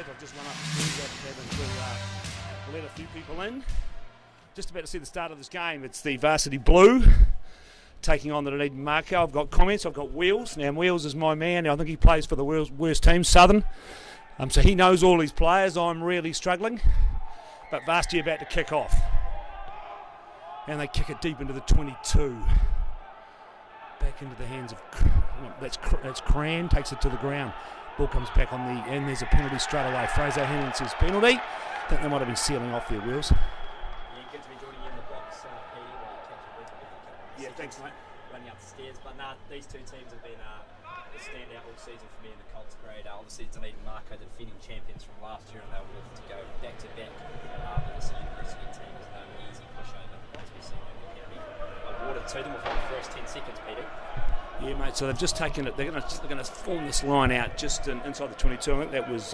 upstairs. I've just run up the stairs to let a few people in. Just about to see the start of this game. It's the Varsity Blue taking on the Dunedin Mako. I've got comments. I've got Wheels. Now, Wheels is my man. I think he plays for the worst team, Southern. So he knows all his players. I'm really struggling. But Varsity about to kick off. And they kick it deep into the 22. Back into the hands of... That's Cran. Takes it to the ground. Ball comes back on the... And there's a penalty straight away. Fraser Hannon says penalty. I think they might have been sealing off their Wheels. Yeah, good to be joining you in the box, Petey, while you catch a breath a bit. Yeah, thanks, mate. Running up the stairs. But these two teams have been a standout all season for me in the Colts grade. Obviously, Dunedin Mako, the defending champions from last year, and they were looking to go back to back. This university team is no easy pushover. As we see, awarded to them within the first 10 seconds, Peter. Yeah, mate. So they've just taken it. They're going to form this line out just inside the 22. I think that was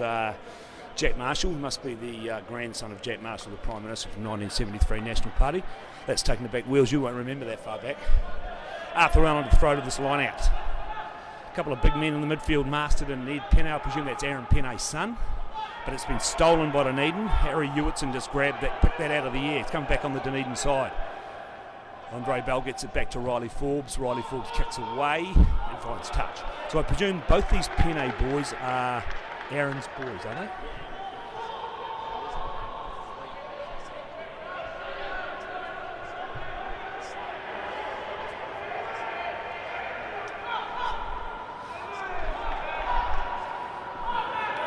Jack Marshall. He must be the grandson of Jack Marshall, the Prime Minister from 1973 National Party. That's taken it back. Wheels, you won't remember that far back. Arthur Allen to the throat of this line out. A couple of big men in the midfield, Masterton and Ed Penney. I presume that's Aaron Penney's son. But it's been stolen by Dunedin. Harry Hewitson just grabbed that, picked that out of the air. It's come back on the Dunedin side. Andre Bell gets it back to Riley Forbes. Riley Forbes kicks away and finds touch. So I presume both these Penney boys are Aaron's boys, are they?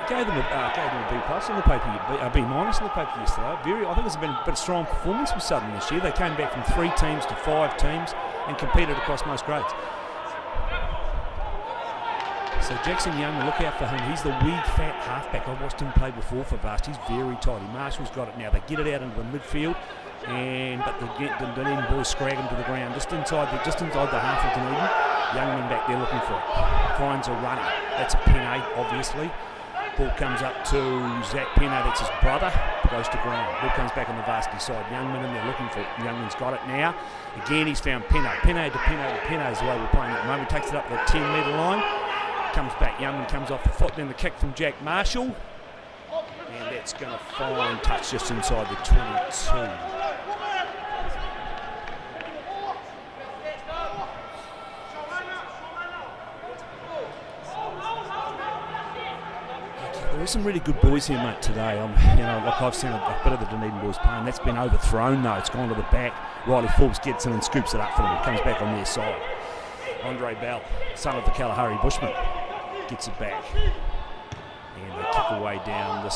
Gave them a B plus on the paper, a B minus on the paper yesterday. I think it's been a bit of strong performance from Southern this year. They came back from 3 teams to 5 teams and competed across most grades. So Jackson Young, look out for him. He's the wee fat halfback. I've watched him play before for Vast. He's very tidy. Marshall's got it now. They get it out into the midfield, but the Dunedin boys scrag him to the ground just inside the half of Dunedin. Youngman back there looking for it. Finds a runner. That's a Penney, obviously. Ball comes up to Zach Penney, that's his brother, goes to ground. Ball comes back on the Varsity side. Youngman in there looking for it. Youngman's got it now. Again, he's found Penney. Penney to Penney is the way we're playing at the moment. Takes it up the 10-metre line. Comes back. Youngman comes off the foot. Then the kick from Jack Marshall. And that's going to find touch just inside the 22. There's some really good boys here, mate, today. Like I've seen a bit of the Dunedin boys playing. That's been overthrown, though. It's gone to the back. Riley Forbes gets in and scoops it up for them. It comes back on their side. Andre Bell, son of the Kalahari Bushman, gets it back. And they kick away down the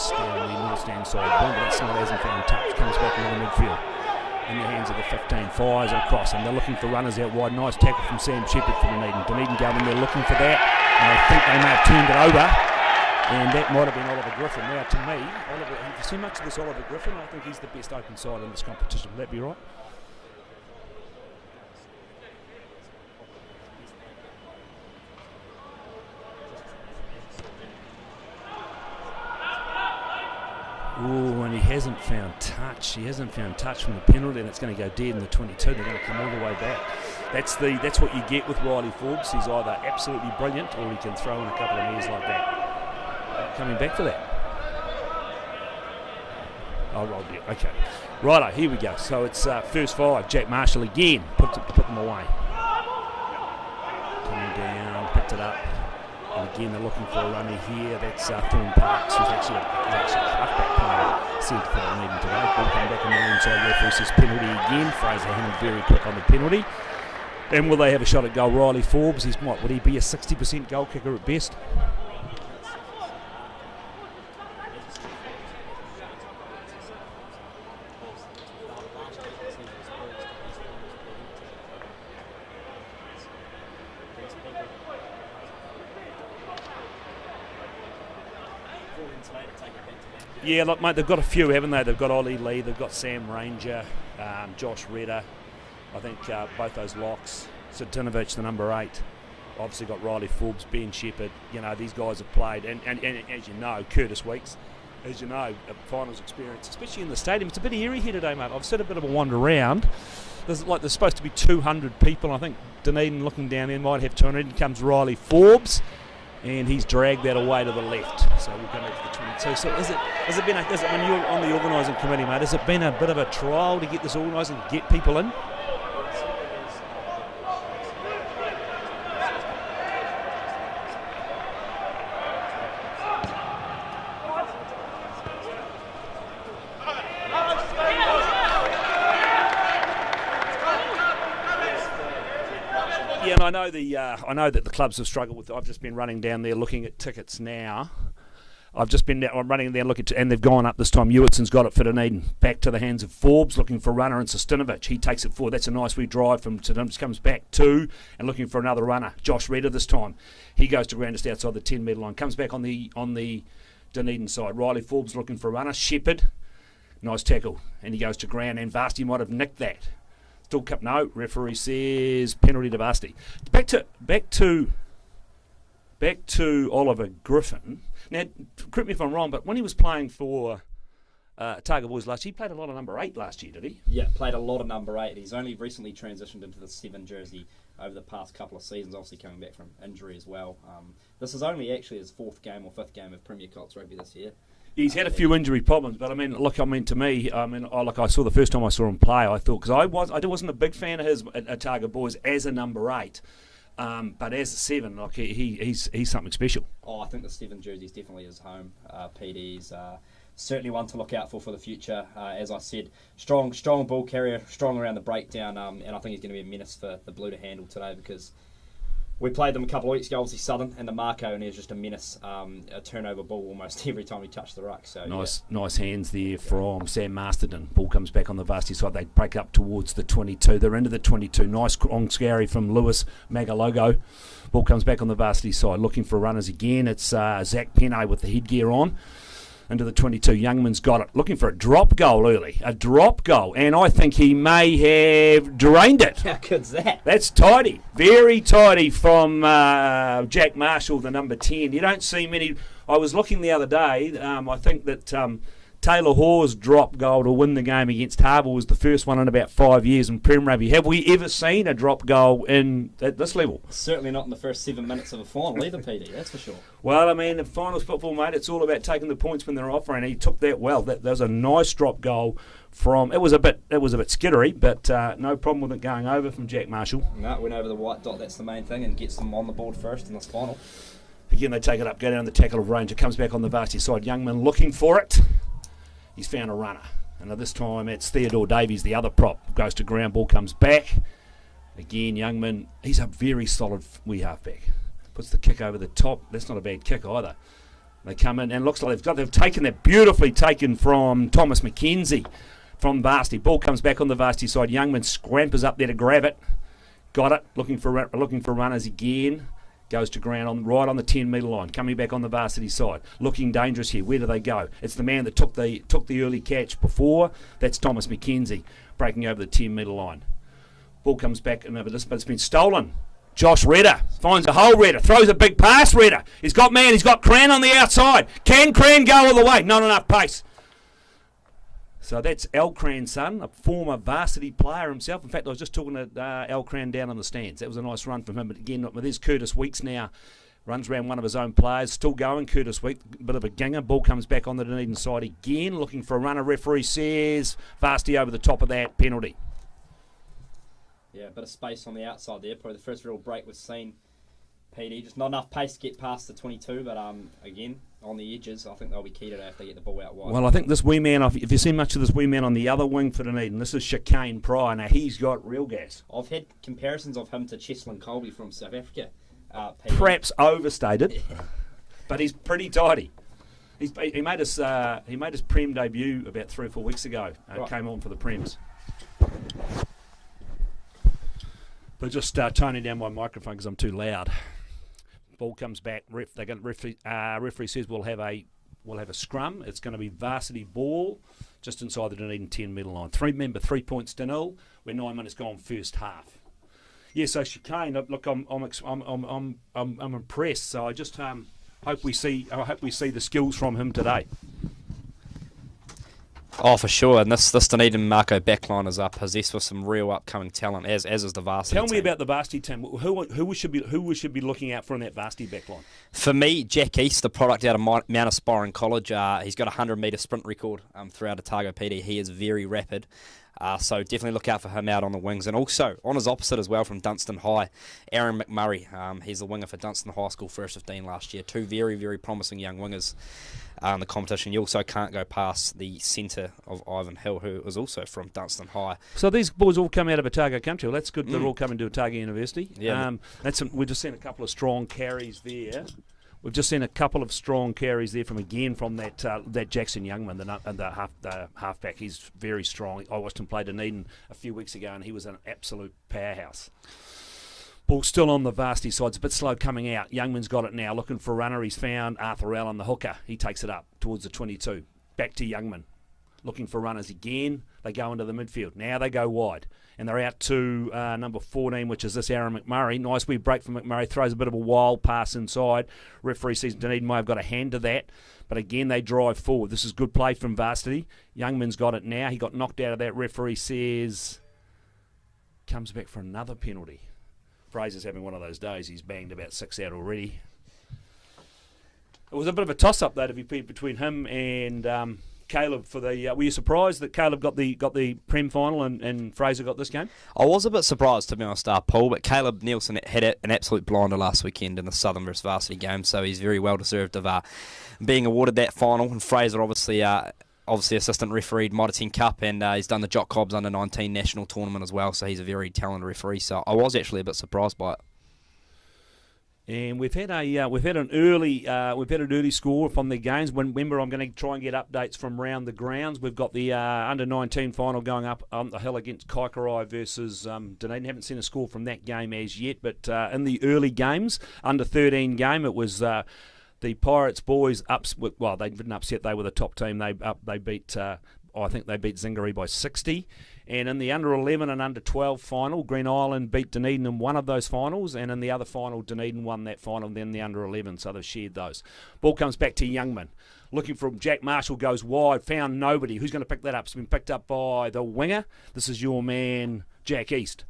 middle stand side. That's not hasn't found touch. Comes back into the midfield. In the hands of the 15. Fires across, and they're looking for runners out wide. Nice tackle from Sam Shepherd for Dunedin. Dunedin go in there looking for that. And I think they may have turned it over. And that might have been Oliver Griffin. Now, to me, if you see much of this Oliver Griffin, I think he's the best open side in this competition. Would that be right? Oh, and he hasn't found touch. He hasn't found touch from the penalty, and it's going to go dead in the 22. They're going to come all the way back. That's what you get with Riley Forbes. He's either absolutely brilliant, or he can throw in a couple of years like that. Coming back for that. Oh, yeah, okay. Righto, here we go. So it's first 5. Jack Marshall again put them away. Coming down, picked it up. And again, they're looking for a runner here. That's Thorne Parks, who's actually a halfback player. Said for the Dunedin today. Ball coming back on the inside referee says penalty again. Fraser Hannon very quick on the penalty. And will they have a shot at goal? Riley Forbes, would he be a 60% goal kicker at best? Yeah, look, mate, they've got a few, haven't they? They've got Ollie Lee, they've got Sam Ranger, Josh Redder. I think both those locks. Satinovich, the number 8. Obviously got Riley Forbes, Ben Shepherd. These guys have played. And as you know, Curtis Weeks, as you know, a finals experience, especially in the stadium. It's a bit eerie here today, mate. I've said a bit of a wander around. There's supposed to be 200 people. I think Dunedin, looking down there, might have 200. In comes Riley Forbes. and he's dragged that away to the left. So we'll go back to the 22. So has it been when you're on the organising committee, mate, has it been a bit of a trial to get this organised and get people in? Yeah, and I know that the clubs have struggled with. I've just been running down there looking at tickets now. I'm running down looking and they've gone up this time. Ewertson's got it for Dunedin. Back to the hands of Forbes, looking for a runner, and Sostinovic. He takes it forward. That's a nice wee drive from Sostinovic. Comes back two and looking for another runner. Josh Redder this time. He goes to ground just outside the 10 metre line. Comes back on the Dunedin side. Riley Forbes looking for a runner. Shepherd, nice tackle, and he goes to ground. And Varsity might have nicked that. Still cup no. Referee says penalty to Varsity. Back to Oliver Griffin. Now, correct me if I'm wrong, but when he was playing for Otago Boys last year, he played a lot of number 8 last year, did he? Yeah, played a lot of number 8. He's only recently transitioned into the 7 jersey over the past couple of seasons, obviously coming back from injury as well. This is only actually his 4th game or 5th game of Premier Colts rugby this year. He's had a few injury problems, but to me, I saw the first time I saw him play, I thought, because I wasn't a big fan of his at Otago Boys as a number 8. But as a 7, he's something special. Oh, I think the 7 jersey is definitely his home. PD's certainly one to look out for the future. As I said, strong ball carrier, strong around the breakdown, and I think he's going to be a menace for the Blue to handle today, because we played them a couple of weeks ago, obviously Southern, and the Mako, and he was just a menace, a turnover ball almost every time he touched the ruck. So nice hands there from Sam Masterton. Ball comes back on the Varsity side. They break up towards the 22. They're into the 22. Nice long scary from Lewis Magalogo. Ball comes back on the Varsity side. Looking for runners again. It's Zach Penne with the headgear on. Into the 22. Youngman's got it. Looking for a drop goal early. A drop goal. And I think he may have drained it. How good's that? That's tidy. Very tidy from Jack Marshall, the number 10. You don't see many. I was looking the other day. I think that Taylor Hawes' drop goal to win the game against Harbour was the first one in about 5 years in Prem Rugby. Have we ever seen a drop goal at this level? Certainly not in the first 7 minutes of a final either, PD, that's for sure. Well, I mean, the finals football, mate, it's all about taking the points when they're offering. He took that well. That was a nice drop goal from. It was a bit skittery, but no problem with it going over from Jack Marshall. No, went over the white dot. That's the main thing, and gets them on the board first in this final. Again, they take it up, go down the tackle of Ranger, comes back on the Varsity side. Youngman looking for it. He's found a runner. And this time it's Theodore Davies, the other prop. Goes to ground, ball comes back. Again, Youngman, he's a very solid wee halfback. Puts the kick over the top. That's not a bad kick either. They come in and looks like they've taken that beautifully taken from Thomas McKenzie from Varsity. Ball comes back on the Varsity side. Youngman scrampers up there to grab it. Got it. Looking for runners again. Goes to ground right on the 10 metre line. Coming back on the Varsity side. Looking dangerous here. Where do they go? It's the man that took the early catch before. That's Thomas McKenzie breaking over the 10 metre line. Ball comes back, but it's been stolen. Josh Redder finds a hole. Redder throws a big pass. Redder. He's got Cran on the outside. Can Cran go all the way? Not enough pace. So that's Al Cran's son, a former Varsity player himself. In fact, I was just talking to Al Cran down on the stands. That was a nice run from him. But again, there's Curtis Weeks now. Runs around one of his own players. Still going, Curtis Weeks. Bit of a ginger. Ball comes back on the Dunedin side again. Looking for a runner. Referee says Varsity over the top of that. Penalty. Yeah, a bit of space on the outside there. Probably the first real break we've seen. PD, just not enough pace to get past the 22, but again, on the edges, I think they'll be key today if they get the ball out wide. Well, I think this wee man, if you've seen much of this wee man on the other wing for Dunedin, this is Chicane Pryor. Now, he's got real gas. I've had comparisons of him to Cheslin Colby from South Africa. Perhaps overstated, but he's pretty tidy. He made his Prem debut about 3 or 4 weeks ago. Right. Came on for the Prems. But just toning down my microphone because I'm too loud. Ball comes back. Referee says we'll have a scrum. It's going to be Varsity ball, just inside the Dunedin 10 metre line. 3 points to 0. We're 9 minutes gone first half. Yeah, so Chicane. Look, I'm impressed. So I just hope we see the skills from him today. Oh, for sure. And this Dunedin Mako backline is possessed with some real upcoming talent, as is the varsity Tell team. me about the varsity team. Who we should be looking out for in that varsity backline? For me, Jack East, the product out of Mount Aspiring College, he's got a 100-metre sprint record throughout Otago PD. He is very rapid. So definitely look out for him out on the wings. And also, on his opposite as well from Dunstan High, Aaron McMurray. He's the winger for Dunstan High School, first 15 last year. Two very, very promising young wingers in the competition. You also can't go past the centre of Ivan Hill, who was also from Dunstan High. So these boys all come out of Otago country. Well, that's good. They're all coming to Otago University. Yeah. We've just seen a couple of strong carries there. We've just seen a couple of strong carries there from that Jackson Youngman, the halfback. He's very strong. I watched him play Dunedin a few weeks ago, and he was an absolute powerhouse. Ball still on the varsity side. It's a bit slow coming out. Youngman's got it now. Looking for a runner. He's found Arthur Allen, the hooker. He takes it up towards the 22. Back to Youngman. Looking for runners again. They go into the midfield. Now they go wide. And they're out to number 14, which is this Aaron McMurray. Nice wee break from McMurray. Throws a bit of a wild pass inside. Referee sees Dunedin may have got a hand to that. But again, they drive forward. This is good play from varsity. Youngman's got it now. He got knocked out of that. Referee says... Comes back for another penalty. Fraser's having one of those days. He's banged about 6 out already. It was a bit of a toss-up, though, to be between him and... Caleb for the. Were you surprised that Caleb got the Prem final and Fraser got this game? I was a bit surprised, to be honest, Paul, but Caleb Nielsen had an absolute blinder last weekend in the Southern versus Varsity game, so he's very well deserved of being awarded that final. And Fraser obviously assistant refereed Mitre 10 Cup, and he's done the Jock Cobbs under 19 national tournament as well, so he's a very talented referee. So I was actually a bit surprised by it. And we've had an early score from the games. Remember, I'm going to try and get updates from round the grounds. We've got the under-19 final going up on the hill against Kaikorai versus Dunedin. Haven't seen a score from that game as yet, but in the early games, under-13 game, it was the Pirates boys well, they didn't upset. They were the top team. They beat. I think they beat Zingaree by 60. And in the under-11 and under-12 final, Green Island beat Dunedin in one of those finals, and in the other final, Dunedin won that final, then the under-11, so they've shared those. Ball comes back to Youngman. Looking for Jack Marshall, goes wide, found nobody. Who's going to pick that up? It's been picked up by the winger. This is your man, Jack East.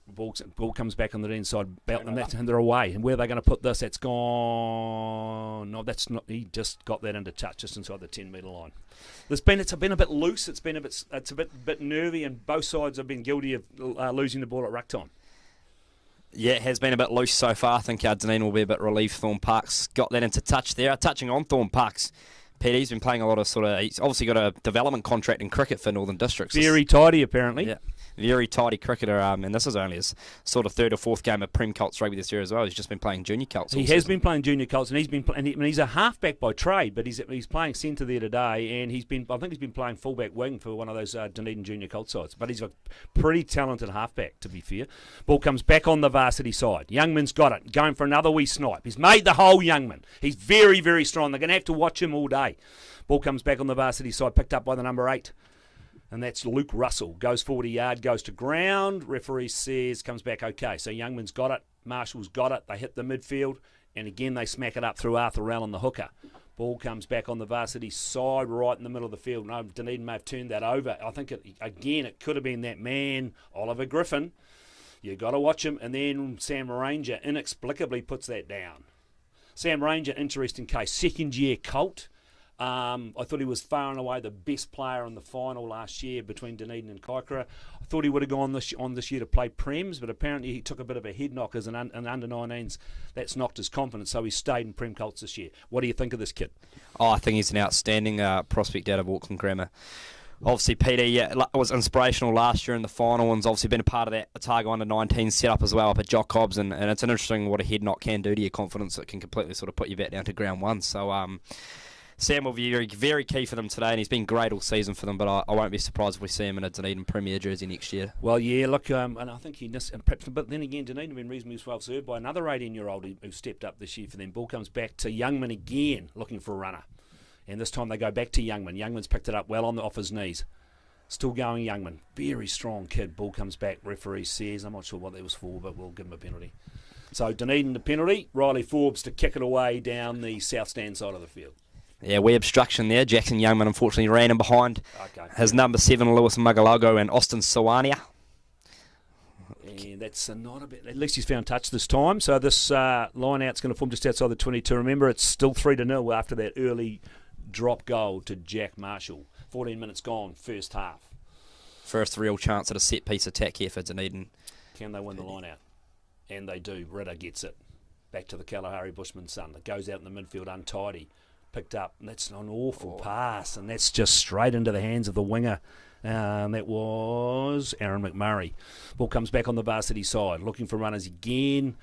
Ball comes back on the inside belt, and they're away. And where are they going to put this? It's gone. No, that's not. He just got that into touch just inside the 10-metre line. It's been a bit loose. It's a bit nervy, and both sides have been guilty of losing the ball at ruck time. Yeah, it has been a bit loose so far. I think Dunedin will be a bit relieved. Thorne Park's got that into touch there. Touching on Thorne Park's, Petey's been playing a lot of he's obviously got a development contract in cricket for Northern Districts. Very tidy, apparently. Yeah. Very tidy cricketer, and this is only his sort of third or fourth game of Prem Colts rugby this year as well. He's just been playing junior Colts. He has been playing junior Colts, and he's a halfback by trade, but he's playing centre there today, and I think he's been playing fullback wing for one of those Dunedin junior Colts sides. But he's a pretty talented halfback, to be fair. Ball comes back on the varsity side. Youngman's got it, going for another wee snipe. He's made the hole, Youngman. He's very, very strong. They're going to have to watch him all day. Ball comes back on the varsity side, picked up by the number 8. And that's Luke Russell. Goes 40 yard, goes to ground. Referee says, comes back okay. So Youngman's got it. Marshall's got it. They hit the midfield. And again, they smack it up through Arthur Allen, the hooker. Ball comes back on the varsity side, right in the middle of the field. No, Dunedin may have turned that over. I think, it could have been that man, Oliver Griffin. You got to watch him. And then Sam Ranger inexplicably puts that down. Sam Ranger, interesting case. Second-year Colt. I thought he was far and away the best player in the final last year between Dunedin and Kaikoura. I thought he would have gone this year to play Prems, but apparently he took a bit of a head knock as an under-19s. That's knocked his confidence, so he stayed in Prem Colts this year. What do you think of this kid? Oh, I think he's an outstanding prospect out of Auckland Grammar. Obviously, Peter was inspirational last year in the final, and's obviously been a part of that Otago under-19 setup as well up at Jock Cobbs, and it's interesting what a head knock can do to your confidence. It can completely sort of put you back down to ground one. So, Sam will be very, very key for them today, and he's been great all season for them, but I won't be surprised if we see him in a Dunedin Premier jersey next year. Well, yeah, look, and I think but then again, Dunedin have been reasonably well served by another 18-year-old who stepped up this year for them. Ball comes back to Youngman again, looking for a runner. And this time they go back to Youngman. Youngman's picked it up well off his knees. Still going, Youngman. Very strong kid. Ball comes back, referee says, I'm not sure what that was for, but we'll give him a penalty. So Dunedin the penalty, Riley Forbes to kick it away down the south stand side of the field. Yeah, wee obstruction there. Jackson Youngman unfortunately ran in behind his number 7, Lewis Magalogo, and Austin Sawania. And that's not a bit. At least he's found touch this time. So this line out's going to form just outside the 22. Remember, it's still 3-0 after that early drop goal to Jack Marshall. 14 minutes gone, first half. First real chance at a set-piece attack here for Dunedin. Can they win the line out? And they do. Ritter gets it. Back to the Kalahari Bushman's son. It goes out in the midfield untidy. Picked up. And that's an awful pass. And that's just straight into the hands of the winger. That was Aaron McMurray. Ball comes back on the varsity side. Looking for runners again.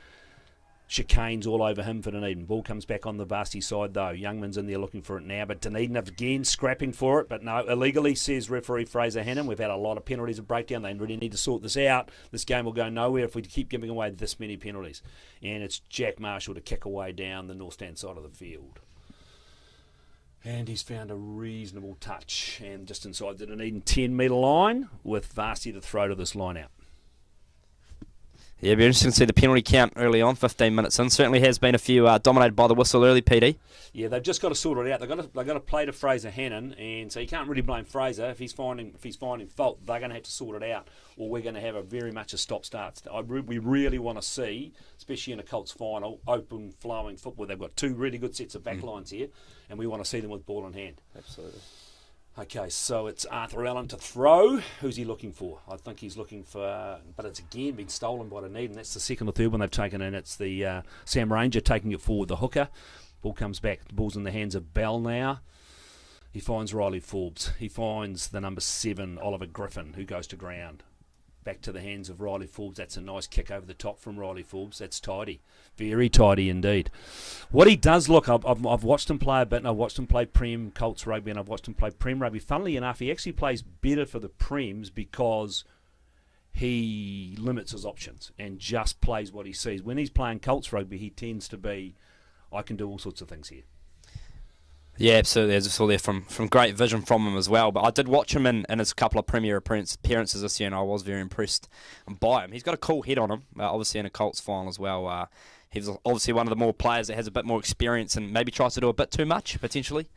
Chicane's all over him for Dunedin. Ball comes back on the varsity side though. Youngman's in there looking for it now, but Dunedin again scrapping for it, but no, illegally, says referee Fraser Hannon. We've had a lot of penalties of breakdown. They really need to sort this out. This game will go nowhere if we keep giving away this many penalties. And it's Jack Marshall to kick away down the north stand side of the field. And he's found a reasonable touch and just inside the Dunedin 10-metre line with varsity to throw to this line out. Yeah, it'll be interesting to see the penalty count early on, 15 minutes in. Certainly has been a few dominated by the whistle early, PD. Yeah, they've just got to sort it out. They've got to play to Fraser Hannon, and so you can't really blame Fraser if he's finding fault. They're going to have to sort it out, or we're going to have very much a stop-start. We really want to see, especially in a Colts final, open, flowing football. They've got two really good sets of backlines here, and we want to see them with ball in hand. Absolutely. Okay, so it's Arthur Allen to throw. Who's he looking for? I think he's looking for, but it's again been stolen by Dunedin. That's the second or third one they've taken in. It's the Sam Ranger taking it forward, the hooker. Ball comes back. The ball's in the hands of Bell now. He finds Riley Forbes. He finds the number 7, Oliver Griffin, who goes to ground. Back to the hands of Riley Forbes. That's a nice kick over the top from Riley Forbes. That's tidy. Very tidy indeed. What he does look, I've watched him play a bit, and I've watched him play Prem Colts rugby, and I've watched him play Prem rugby. Funnily enough, he actually plays better for the Prems because he limits his options and just plays what he sees. When he's playing Colts rugby, he tends to be, I can do all sorts of things here. Yeah, absolutely. I just saw there from great vision from him as well. But I did watch him in his couple of Premier appearances this year, and I was very impressed by him. He's got a cool head on him, obviously in a Colts final as well. He's obviously one of the more players that has a bit more experience and maybe tries to do a bit too much, potentially.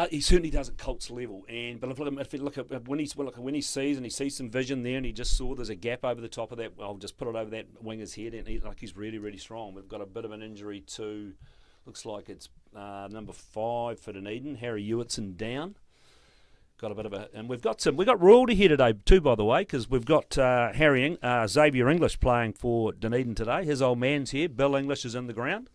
He certainly does at Colts level, but if you look at when he sees and he sees some vision there, and he just saw there's a gap over the top of that. I'll just put it over that winger's head, and he's really, really strong. We've got a bit of an injury to. Looks like it's number 5 for Dunedin, Harry Ewitson down. Got a bit of and we've got royalty here today too, by the way, because we've got Xavier English playing for Dunedin today. His old man's here. Bill English is in the ground.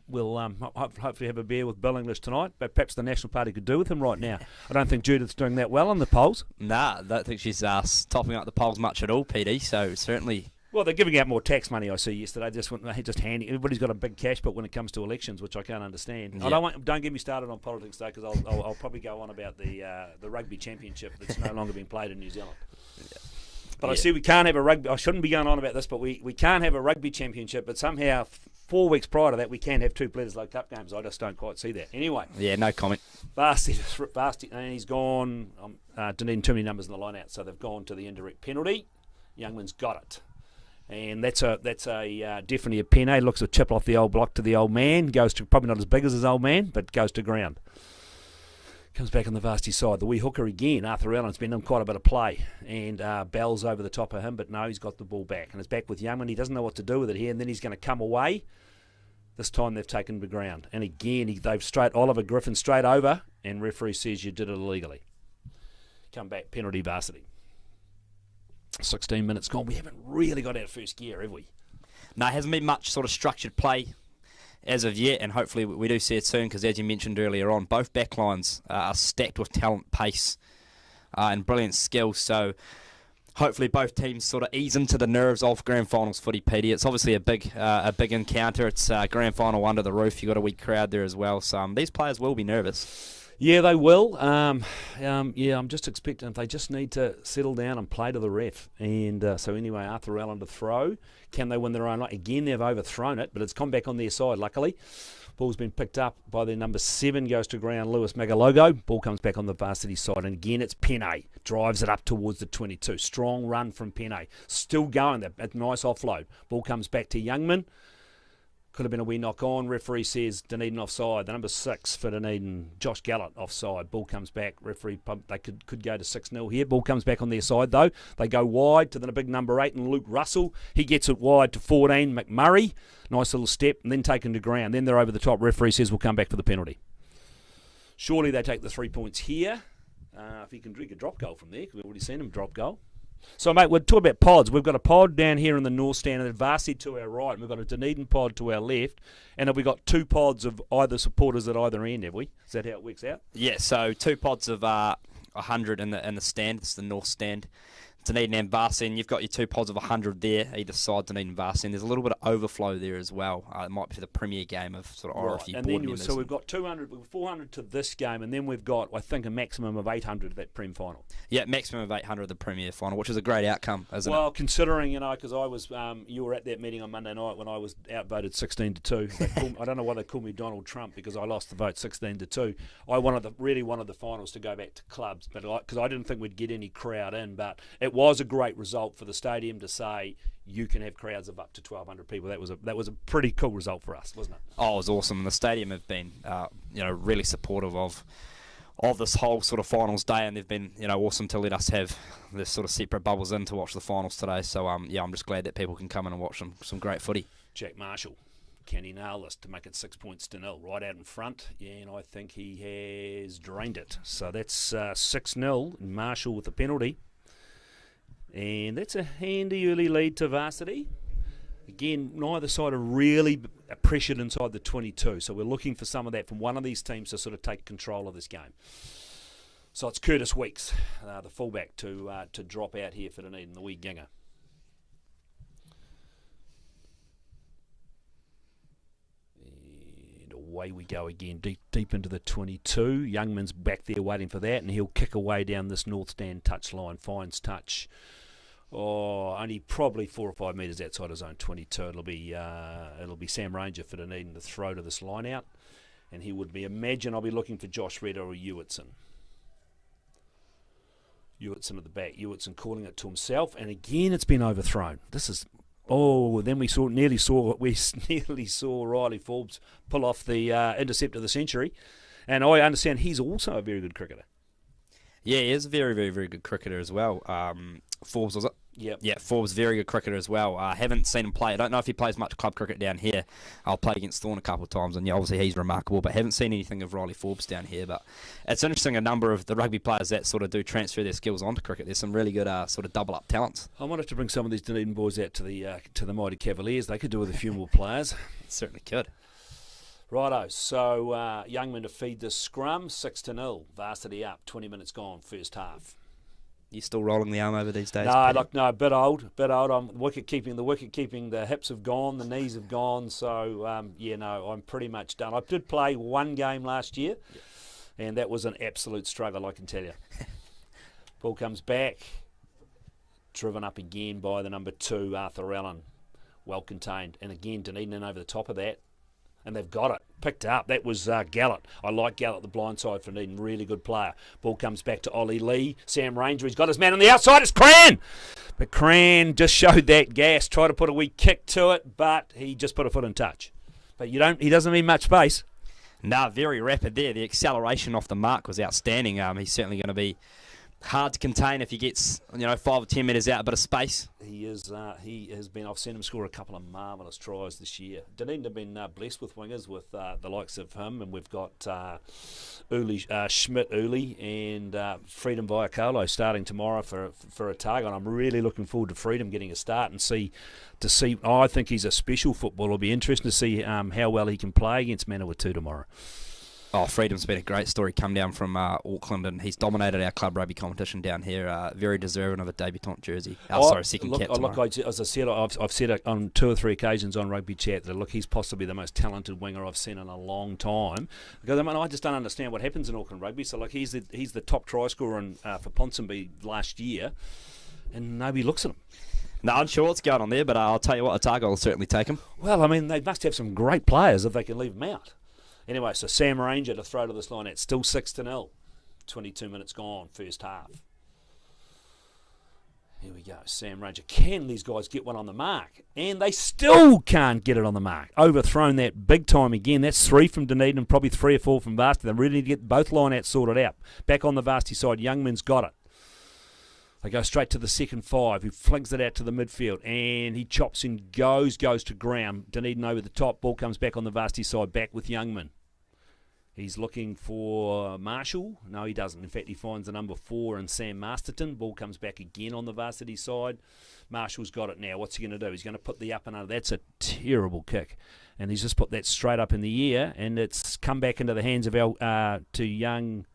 We'll hopefully have a beer with Bill English tonight, but perhaps the National Party could do with him right now. I don't think Judith's doing that well on the polls. Nah, I don't think she's topping up the polls much at all, PD. So certainly. Well, they're giving out more tax money, I see yesterday. Just handy. Everybody's got a big cash book when it comes to elections, which I can't understand. Yeah. Don't get me started on politics, though, because I'll probably go on about the rugby championship that's no longer being played in New Zealand. Yeah. But I see we can't have a rugby. I shouldn't be going on about this, but we can't have a rugby championship. But somehow 4 weeks prior to that, we can have 2 Bledisloe Cup games. I just don't quite see that. Anyway. Yeah, no comment. Varsity, and he's gone. Dunedin too many numbers in the line out, so they've gone to the indirect penalty. Youngman's got it. And that's a definitely a penalty. Looks a chip off the old block to the old man. Goes to probably not as big as his old man, but goes to ground. Comes back on the varsity side. The wee hooker again. Arthur Allen's been in quite a bit of play, and Bell's over the top of him, but no, he's got the ball back, and it's back with Youngman. He doesn't know what to do with it here, and then he's going to come away. This time they've taken the ground, and again they've straight Oliver Griffin straight over, and referee says you did it illegally. Come back, penalty varsity. 16 minutes gone. We haven't really got out of first gear, have we? No, it hasn't been much sort of structured play as of yet, and hopefully we do see it soon, because as you mentioned earlier on, both backlines are stacked with talent, pace, and brilliant skills. So hopefully both teams sort of ease into the nerves of grand finals footy, PD. It's obviously a big encounter. It's grand final under the roof. You've got a weak crowd there as well. So these players will be nervous. Yeah, they will. I'm just expecting they just need to settle down and play to the ref. And so anyway, Arthur Allen to throw. Can they win their own line? Again, they've overthrown it, but it's come back on their side, luckily. Ball's been picked up by their number 7, goes to ground, Lewis Magalogo. Ball comes back on the varsity side, and again it's Penne. Drives it up towards the 22. Strong run from Penne. Still going, that nice offload. Ball comes back to Youngman. Could have been a wee knock on. Referee says Dunedin offside. The number 6 for Dunedin, Josh Gallett, offside. Ball comes back. Referee pump. They could go to 6-0 here. Ball comes back on their side though. They go wide to the big number 8 and Luke Russell. He gets it wide to 14, McMurray. Nice little step and then taken to ground. Then they're over the top. Referee says we'll come back for the penalty. Surely they take the 3 points here. If he can drink a drop goal from there, because we've already seen him drop goal. So, mate, we're talking about pods. We've got a pod down here in the north stand and a varsity to our right. And we've got a Dunedin pod to our left. And have we got 2 pods of either supporters at either end, have we? Is that how it works out? Yeah, so 2 pods of 100 in the stand. It's the north stand. Dunedin and varsity, and you've got your 2 pods of 100 there, either side, Dunedin and varsity. And there's a little bit of overflow there as well. It might be for the premier game of sort of RFU and board then members. So we've got 400 to this game, and then we've got, I think, a maximum of 800 at that Prem final. Yeah, maximum of 800 at the premier final, which is a great outcome, isn't it? Well, considering, because I was, you were at that meeting on Monday night when I was outvoted 16-2. I don't know why they called me Donald Trump, because I lost the vote 16-2. I really wanted the finals to go back to clubs, but because I didn't think we'd get any crowd in, but it was a great result for the stadium to say you can have crowds of up to 1,200 people. That was a pretty cool result for us, wasn't it? Oh, it was awesome. And the stadium have been, really supportive of this whole sort of finals day, and they've been, awesome to let us have this sort of separate bubbles in to watch the finals today. So, I'm just glad that people can come in and watch some great footy. Jack Marshall, can he nail this to make it 6 points to 0 right out in front? Yeah, and I think he has drained it. So that's 6-0. Marshall with the penalty. And that's a handy early lead to varsity. Again, neither side are really pressured inside the 22, so we're looking for some of that from one of these teams to sort of take control of this game. So it's Curtis Weeks, the fullback, to drop out here for Dunedin, the wee ginger. And away we go again, deep into the 22. Youngman's back there waiting for that, and he'll kick away down this north stand touch line, finds touch. Only probably 4 or 5 metres outside his own 22. It'll be Sam Ranger for Dunedin to throw to this line out, and he would be. Imagine I'll be looking for Josh Redder or Ewitson. Ewitson at the back. Ewitson calling it to himself, and again it's been overthrown. This is. Then we nearly saw Riley Forbes pull off the intercept of the century, and I understand he's also a very good cricketer. Yeah, he is a very, very, very good cricketer as well. Forbes, was it? Yep. Yeah, Forbes, very good cricketer as well. Haven't seen him play. I don't know if he plays much club cricket down here. I'll play against Thorn a couple of times, and yeah, obviously he's remarkable, but haven't seen anything of Riley Forbes down here. But it's interesting, a number of the rugby players that sort of do transfer their skills onto cricket. There's some really good sort of double-up talents. I wanted to bring some of these Dunedin boys out to the mighty Cavaliers. They could do with a few more players. Certainly could. Righto, so Youngman to feed the scrum, 6-0, varsity up, 20 minutes gone, first half. You still rolling the arm over these days? No, a bit old. I'm wicket keeping, the hips have gone, the knees have gone, so I'm pretty much done. I did play one game last year, and that was an absolute struggle, I can tell you. Ball comes back, driven up again by the number 2, Arthur Allen, well contained, and again Dunedin in over the top of that. And they've got it. Picked up. That was Gallett. I like Gallett, the blind side for Dunedin. Really good player. Ball comes back to Ollie Lee. Sam Ranger. He's got his man on the outside. It's Cran! But Cran just showed that gas. Tried to put a wee kick to it, but he just put a foot in touch. But he doesn't need much space. No, very rapid there. The acceleration off the mark was outstanding. He's certainly going to be hard to contain if he gets 5 or 10 metres out, a bit of space. He has been. I've seen him score a couple of marvellous tries this year. Dunedin have been blessed with wingers with the likes of him, and we've got Schmidt and Freedom Viacolo starting tomorrow for Otago, and I'm really looking forward to Freedom getting a start and see. I think he's a special footballer. It'll be interesting to see how well he can play against Manawatu tomorrow. Oh, Freedom's been a great story. Come down from Auckland, and he's dominated our club rugby competition down here. Very deserving of a debutant jersey. Second cap tomorrow. As I said, I've said it on 2 or 3 occasions on Rugby Chat that he's possibly the most talented winger I've seen in a long time. Because I just don't understand what happens in Auckland rugby. So he's the top try scorer for Ponsonby last year, and nobody looks at him. No, I'm sure what's going on there, but I'll tell you what, Otago will certainly take him. Well, they must have some great players if they can leave him out. Anyway, so Sam Ranger to throw to this line. It's still 6-0. 22 minutes gone, first half. Here we go, Sam Ranger. Can these guys get one on the mark? And they still can't get it on the mark. Overthrown that big time again. That's 3 from Dunedin and probably 3 or 4 from Varsity. They really need to get both line-outs sorted out. Back on the Varsity side, Youngman's got it. They go straight to the second 5, who flings it out to the midfield, and he chops and goes to ground. Dunedin over the top. Ball comes back on the Varsity side, back with Youngman. He's looking for Marshall. No, he doesn't. In fact, he finds the number 4 in Sam Masterton. Ball comes back again on the Varsity side. Marshall's got it now. What's he going to do? He's going to put the up and under. That's a terrible kick. And he's just put that straight up in the air, and it's come back into the hands of to young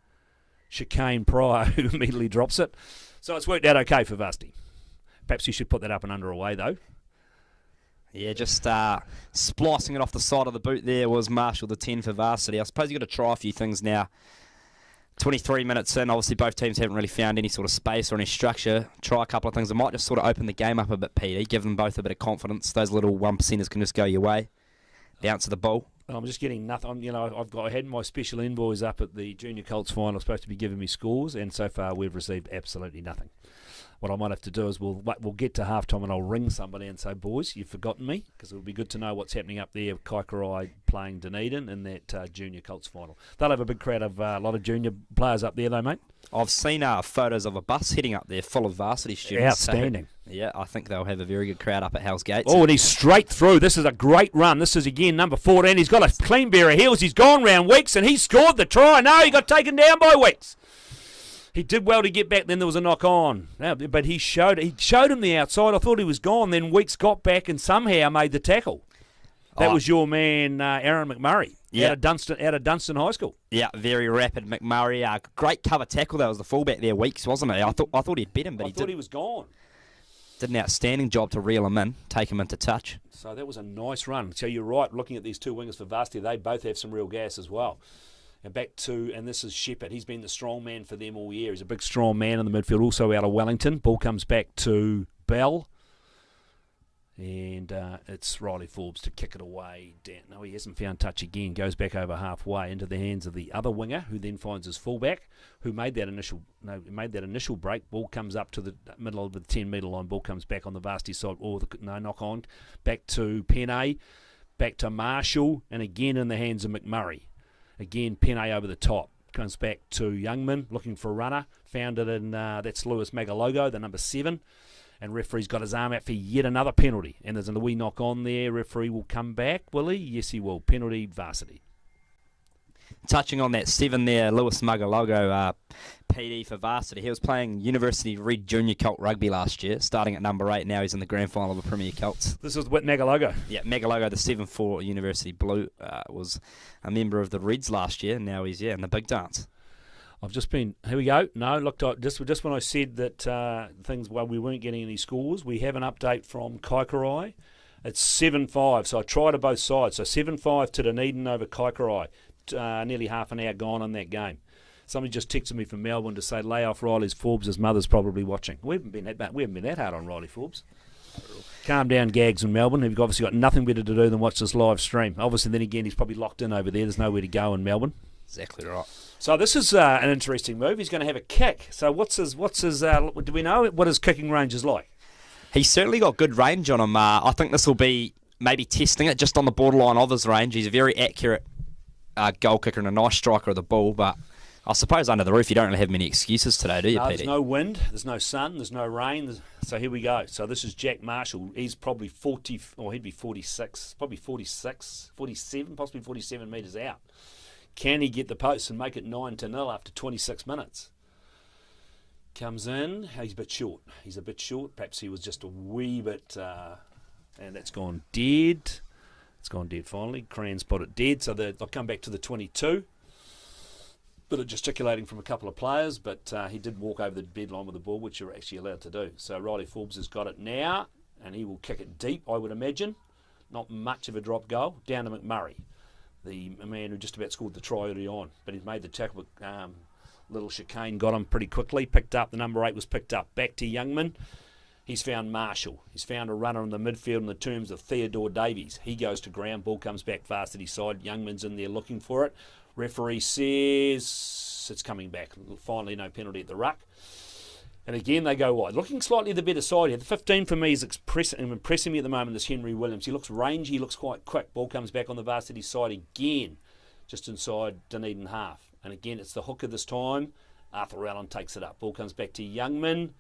Chicane Pryor, who immediately drops it. So it's worked out okay for Varsity. Perhaps you should put that up and under away, though. Yeah, just splicing it off the side of the boot there was Marshall, the 10 for Varsity. I suppose you've got to try a few things now. 23 minutes in, obviously both teams haven't really found any sort of space or any structure. Try a couple of things that might just sort of open the game up a bit, PD. Give them both a bit of confidence. Those little 1%ers can just go your way. Bounce of the ball. I'm just getting nothing. I had my special envoys up at the Junior Colts final, supposed to be giving me scores, and so far we've received absolutely nothing. What I might have to do is we'll get to halftime and I'll ring somebody and say, boys, you've forgotten me, because it would be good to know what's happening up there. Kaikorai playing Dunedin in that Junior Colts final. They'll have a big crowd of a lot of junior players up there, though, mate. I've seen photos of a bus heading up there full of Varsity students. Outstanding. So, yeah, I think they'll have a very good crowd up at Hell's Gates. Oh, and he's straight through. This is a great run. This is, again, number 14. He's got a clean pair of heels. He's gone round Weeks, and he scored the try. No, he got taken down by Weeks. He did well to get back, then there was a knock on. But he showed him the outside. I thought he was gone. Then Weeks got back and somehow made the tackle. That was your man, Aaron McMurray, out of Dunstan High School. Yeah, very rapid McMurray. Great cover tackle. That was the fullback there, Weeks, wasn't it? I thought he'd beat him, but he was gone. Did an outstanding job to reel him in, take him into touch. So that was a nice run. So you're right, looking at these two wingers for Varsity, they both have some real gas as well. And this is Shepherd. He's been the strong man for them all year. He's a big, strong man in the midfield, also out of Wellington. Ball comes back to Bell. And it's Riley Forbes to kick it away. No, he hasn't found touch again. Goes back over halfway into the hands of the other winger, who then finds his fullback, who made that initial break. Ball comes up to the middle of the 10-metre line. Ball comes back on the Varsity side. Knock on. Back to Penne. Back to Marshall. And again in the hands of McMurray. Again, Penne over the top. Comes back to Youngman, looking for a runner. Found it in, that's Lewis Magalogo, the number 7. And referee's got his arm out for yet another penalty. And there's a wee knock on there. Referee will come back, will he? Yes, he will. Penalty, Varsity. Touching on that 7 there, Lewis Magalogo, PD for Varsity. He was playing University Red Junior Colt Rugby last year, starting at number 8. Now he's in the grand final of the Premier Colts. This is with Magalogo. Yeah, Magalogo, the 7 for University Blue, was a member of the Reds last year. Now he's in the big dance. I've just been, here we go. No, looked just when I said that we weren't getting any scores, we have an update from Kaikorai. It's 7-5, so I tried to both sides. So 7-5 to Dunedin over Kaikorai. Nearly half an hour gone on that game. Somebody just texted me from Melbourne to say lay off Riley's Forbes. His mother's probably watching. We haven't been that hard on Riley Forbes. Calm down, Gags in Melbourne. We've obviously got nothing better to do than watch this live stream. Obviously, then again, he's probably locked in over there. There's nowhere to go in Melbourne. Exactly right. So this is an interesting move. He's going to have a kick. So what's his? Do we know what his kicking range is like? He's certainly got good range on him. I think this will be maybe testing it just on the borderline of his range. He's a very accurate goal kicker and a nice striker of the ball, but I suppose under the roof you don't really have many excuses today, do you, Petey? There's no wind, there's no sun, there's no rain. So here we go. So this is Jack Marshall. He's probably 40, or he'd be 46, probably 46, 47, possibly 47 metres out. Can he get the post and make it 9-0 after 26 minutes? Comes in. He's a bit short. Perhaps he was just a wee bit, and that's gone dead. It's gone dead finally. Cran's put it dead, so they'll come back to the 22. Bit of gesticulating from a couple of players, but he did walk over the deadline with the ball, which you're actually allowed to do. So Riley Forbes has got it now, and he will kick it deep, I would imagine. Not much of a drop goal. Down to McMurray, the man who just about scored the try early on, but he's made the tackle. Little Chicane got him pretty quickly. Picked up, the number 8 was picked up. Back to Youngman. He's found Marshall. He's found a runner in the midfield in the terms of Theodore Davies. He goes to ground. Ball comes back Varsity side. Youngman's in there looking for it. Referee says it's coming back. Finally, no penalty at the ruck. And again, they go wide. Looking slightly the better side here. The 15 for me is impressing me at the moment is Henry Williams. He looks rangy, he looks quite quick. Ball comes back on the varsity side again, just inside Dunedin half. And again, it's the hooker this time. Arthur Allen takes it up. Ball comes back to Youngman.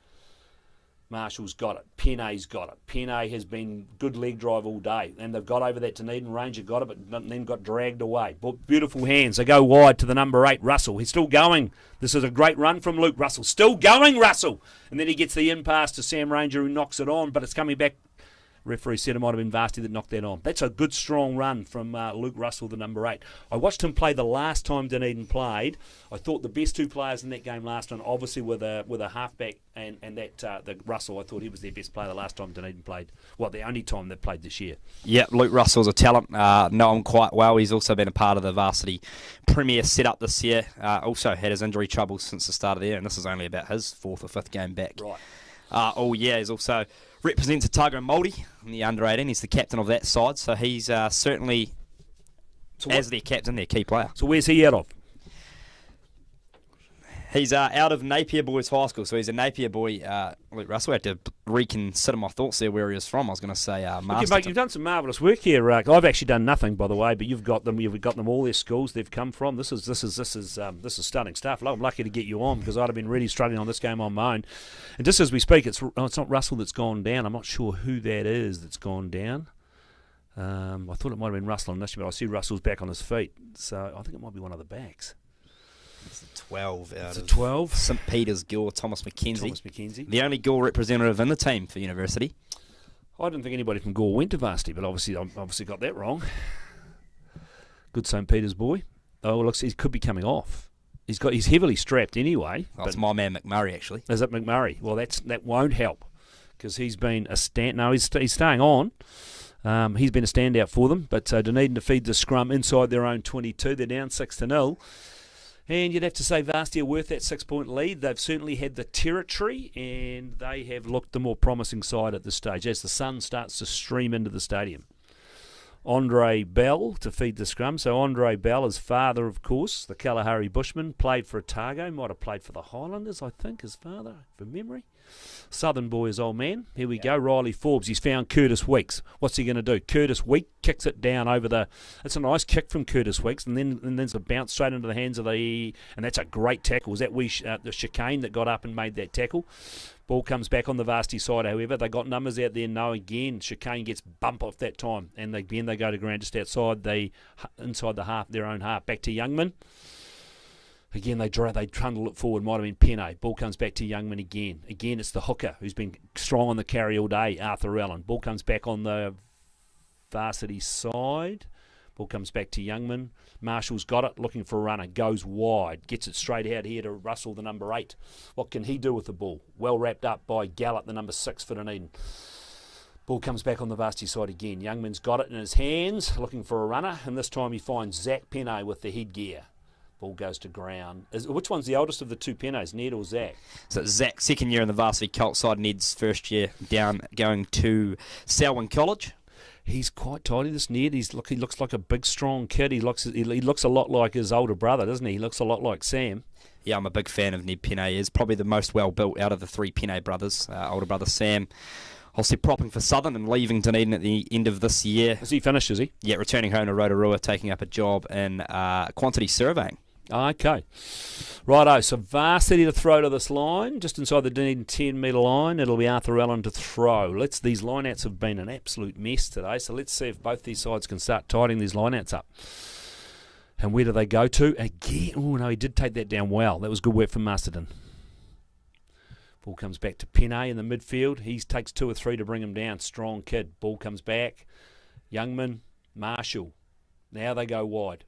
Marshall's got it. Penne's got it. Penne has been good leg drive all day. And they've got over that Dunedin Ranger, got it, but then got dragged away. Beautiful hands. They go wide to the number 8, Russell. He's still going. This is a great run from Luke Russell. Still going, Russell. And then he gets the in pass to Sam Ranger, who knocks it on, but it's coming back. Referee said it might have been Varsity that knocked that on. That's a good, strong run from Luke Russell, the number 8. I watched him play the last time Dunedin played. I thought the best 2 players in that game last time, obviously with a halfback and that the Russell, I thought he was their best player the last time Dunedin played. Well, the only time they played this year. Yeah, Luke Russell's a talent. Know him quite well. He's also been a part of the Varsity Premier setup this year. Also had his injury troubles since the start of the year, and this is only about his 4th or 5th game back. Right. He's also represents Otago Māori in the under 18. He's the captain of that side, so he's certainly, as their captain, their key player. So where's he out of? He's out of Napier Boys High School, so he's a Napier boy. Luke Russell, I had to reconsider my thoughts there where he was from. I was going to say Masterton. You've done some marvellous work here. I've actually done nothing, by the way, but you've got them. You've got them all their schools they've come from. This is stunning stuff. I'm lucky to get you on because I'd have been really struggling on this game on my own. And just as we speak, it's not Russell that's gone down. I'm not sure who that is that's gone down. I thought it might have been Russell initially, but I see Russell's back on his feet, so I think it might be one of the backs. It's a 12 out it's a of 12. St Peter's Gill, Thomas McKenzie. Thomas McKenzie. The only Gill representative in the team for University. I didn't think anybody from Gore went to Varsity, but obviously got that wrong. Good St Peter's boy. Oh, looks he could be coming off. He's heavily strapped anyway. That's my man McMurray, actually. Is it McMurray? Well, that won't help because he's been a stand. No, he's staying on. He's been a standout for them, but Dunedin to feed the scrum inside their own 22. They're down 6-0. And you'd have to say Varsity are worth that 6-point lead. They've certainly had the territory, and they have looked the more promising side at this stage as the sun starts to stream into the stadium. Andre Bell to feed the scrum. So Andre Bell is father, of course, the Kalahari Bushman, played for Otago, might have played for the Highlanders, I think, his father, from memory. Southern boy, his old man. Here we go. Riley Forbes. He's found Curtis Weeks. What's he going to do? Curtis Weeks kicks it down over the. It's a nice kick from Curtis Weeks, and then it's a bounce straight into the hands of the. And that's a great tackle. Was that the chicane that got up and made that tackle? Ball comes back on the Varsity side, however. They got numbers out there. No, again, chicane gets bump off that time, and again they go to ground just outside inside the half, their own half. Back to Youngman. Again, they trundle it forward. Might have been Penne. Ball comes back to Youngman again. Again, it's the hooker who's been strong on the carry all day, Arthur Allen. Ball comes back on the Varsity side. Ball comes back to Youngman. Marshall's got it, looking for a runner. Goes wide. Gets it straight out here to Russell, the number 8. What can he do with the ball? Well wrapped up by Gallup, the number 6 for Dunedin. Ball comes back on the Varsity side again. Youngman's got it in his hands, looking for a runner. And this time he finds Zach Penne with the headgear. Ball goes to ground. Which one's the oldest of the 2 Pennes, Ned or Zach? So Zach, second year in the Varsity Colts side. Ned's first year down, going to Selwyn College. He's quite tidy, this Ned. He looks like a big, strong kid. He looks a lot like his older brother, doesn't he? He looks a lot like Sam. Yeah, I'm a big fan of Ned Penne. He's probably the most well-built out of the 3 Penne brothers. Older brother Sam, obviously propping for Southern and leaving Dunedin at the end of this year. Is he finished, is he? Yeah, returning home to Rotorua, taking up a job in quantity surveying. Okay. Righto, so Varsity to throw to this line, just inside the Dunedin 10-metre line. It'll be Arthur Allen to throw. These line-outs have been an absolute mess today, so let's see if both these sides can start tidying these line-outs up. And where do they go to? Again, oh no, he did take that down well. That was good work from Masterton. Ball comes back to Penne in the midfield. He takes 2 or 3 to bring him down. Strong kid. Ball comes back. Youngman, Marshall. Now they go wide.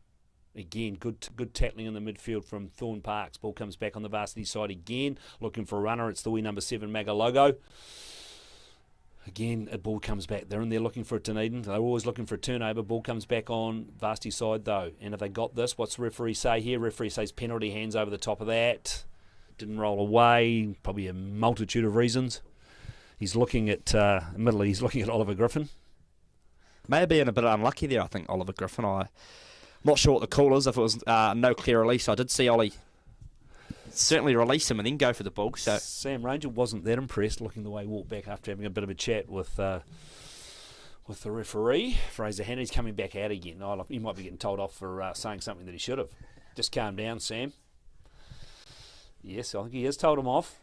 Again, good tackling in the midfield from Thorne Parks. Ball comes back on the Varsity side again, looking for a runner. It's the wee number 7, Magalogo. Again, a ball comes back. They're in there looking for a Dunedin. They're always looking for a turnover. Ball comes back on Varsity side, though. And have they got this? What's the referee say here? Referee says penalty, hands over the top of that. Didn't roll away. Probably a multitude of reasons. He's looking at, he's looking at Oliver Griffin. May have been a bit unlucky there, I think, Oliver Griffin. I'm not sure what the call is, if it was no clear release. I did see Ollie certainly release him and then go for the ball. So Sam Ranger wasn't that impressed looking the way he walked back after having a bit of a chat with the referee. Fraser Hanley's coming back out again. Oh, he might be getting told off for saying something that he should have. Just calm down, Sam. Yes, I think he has told him off.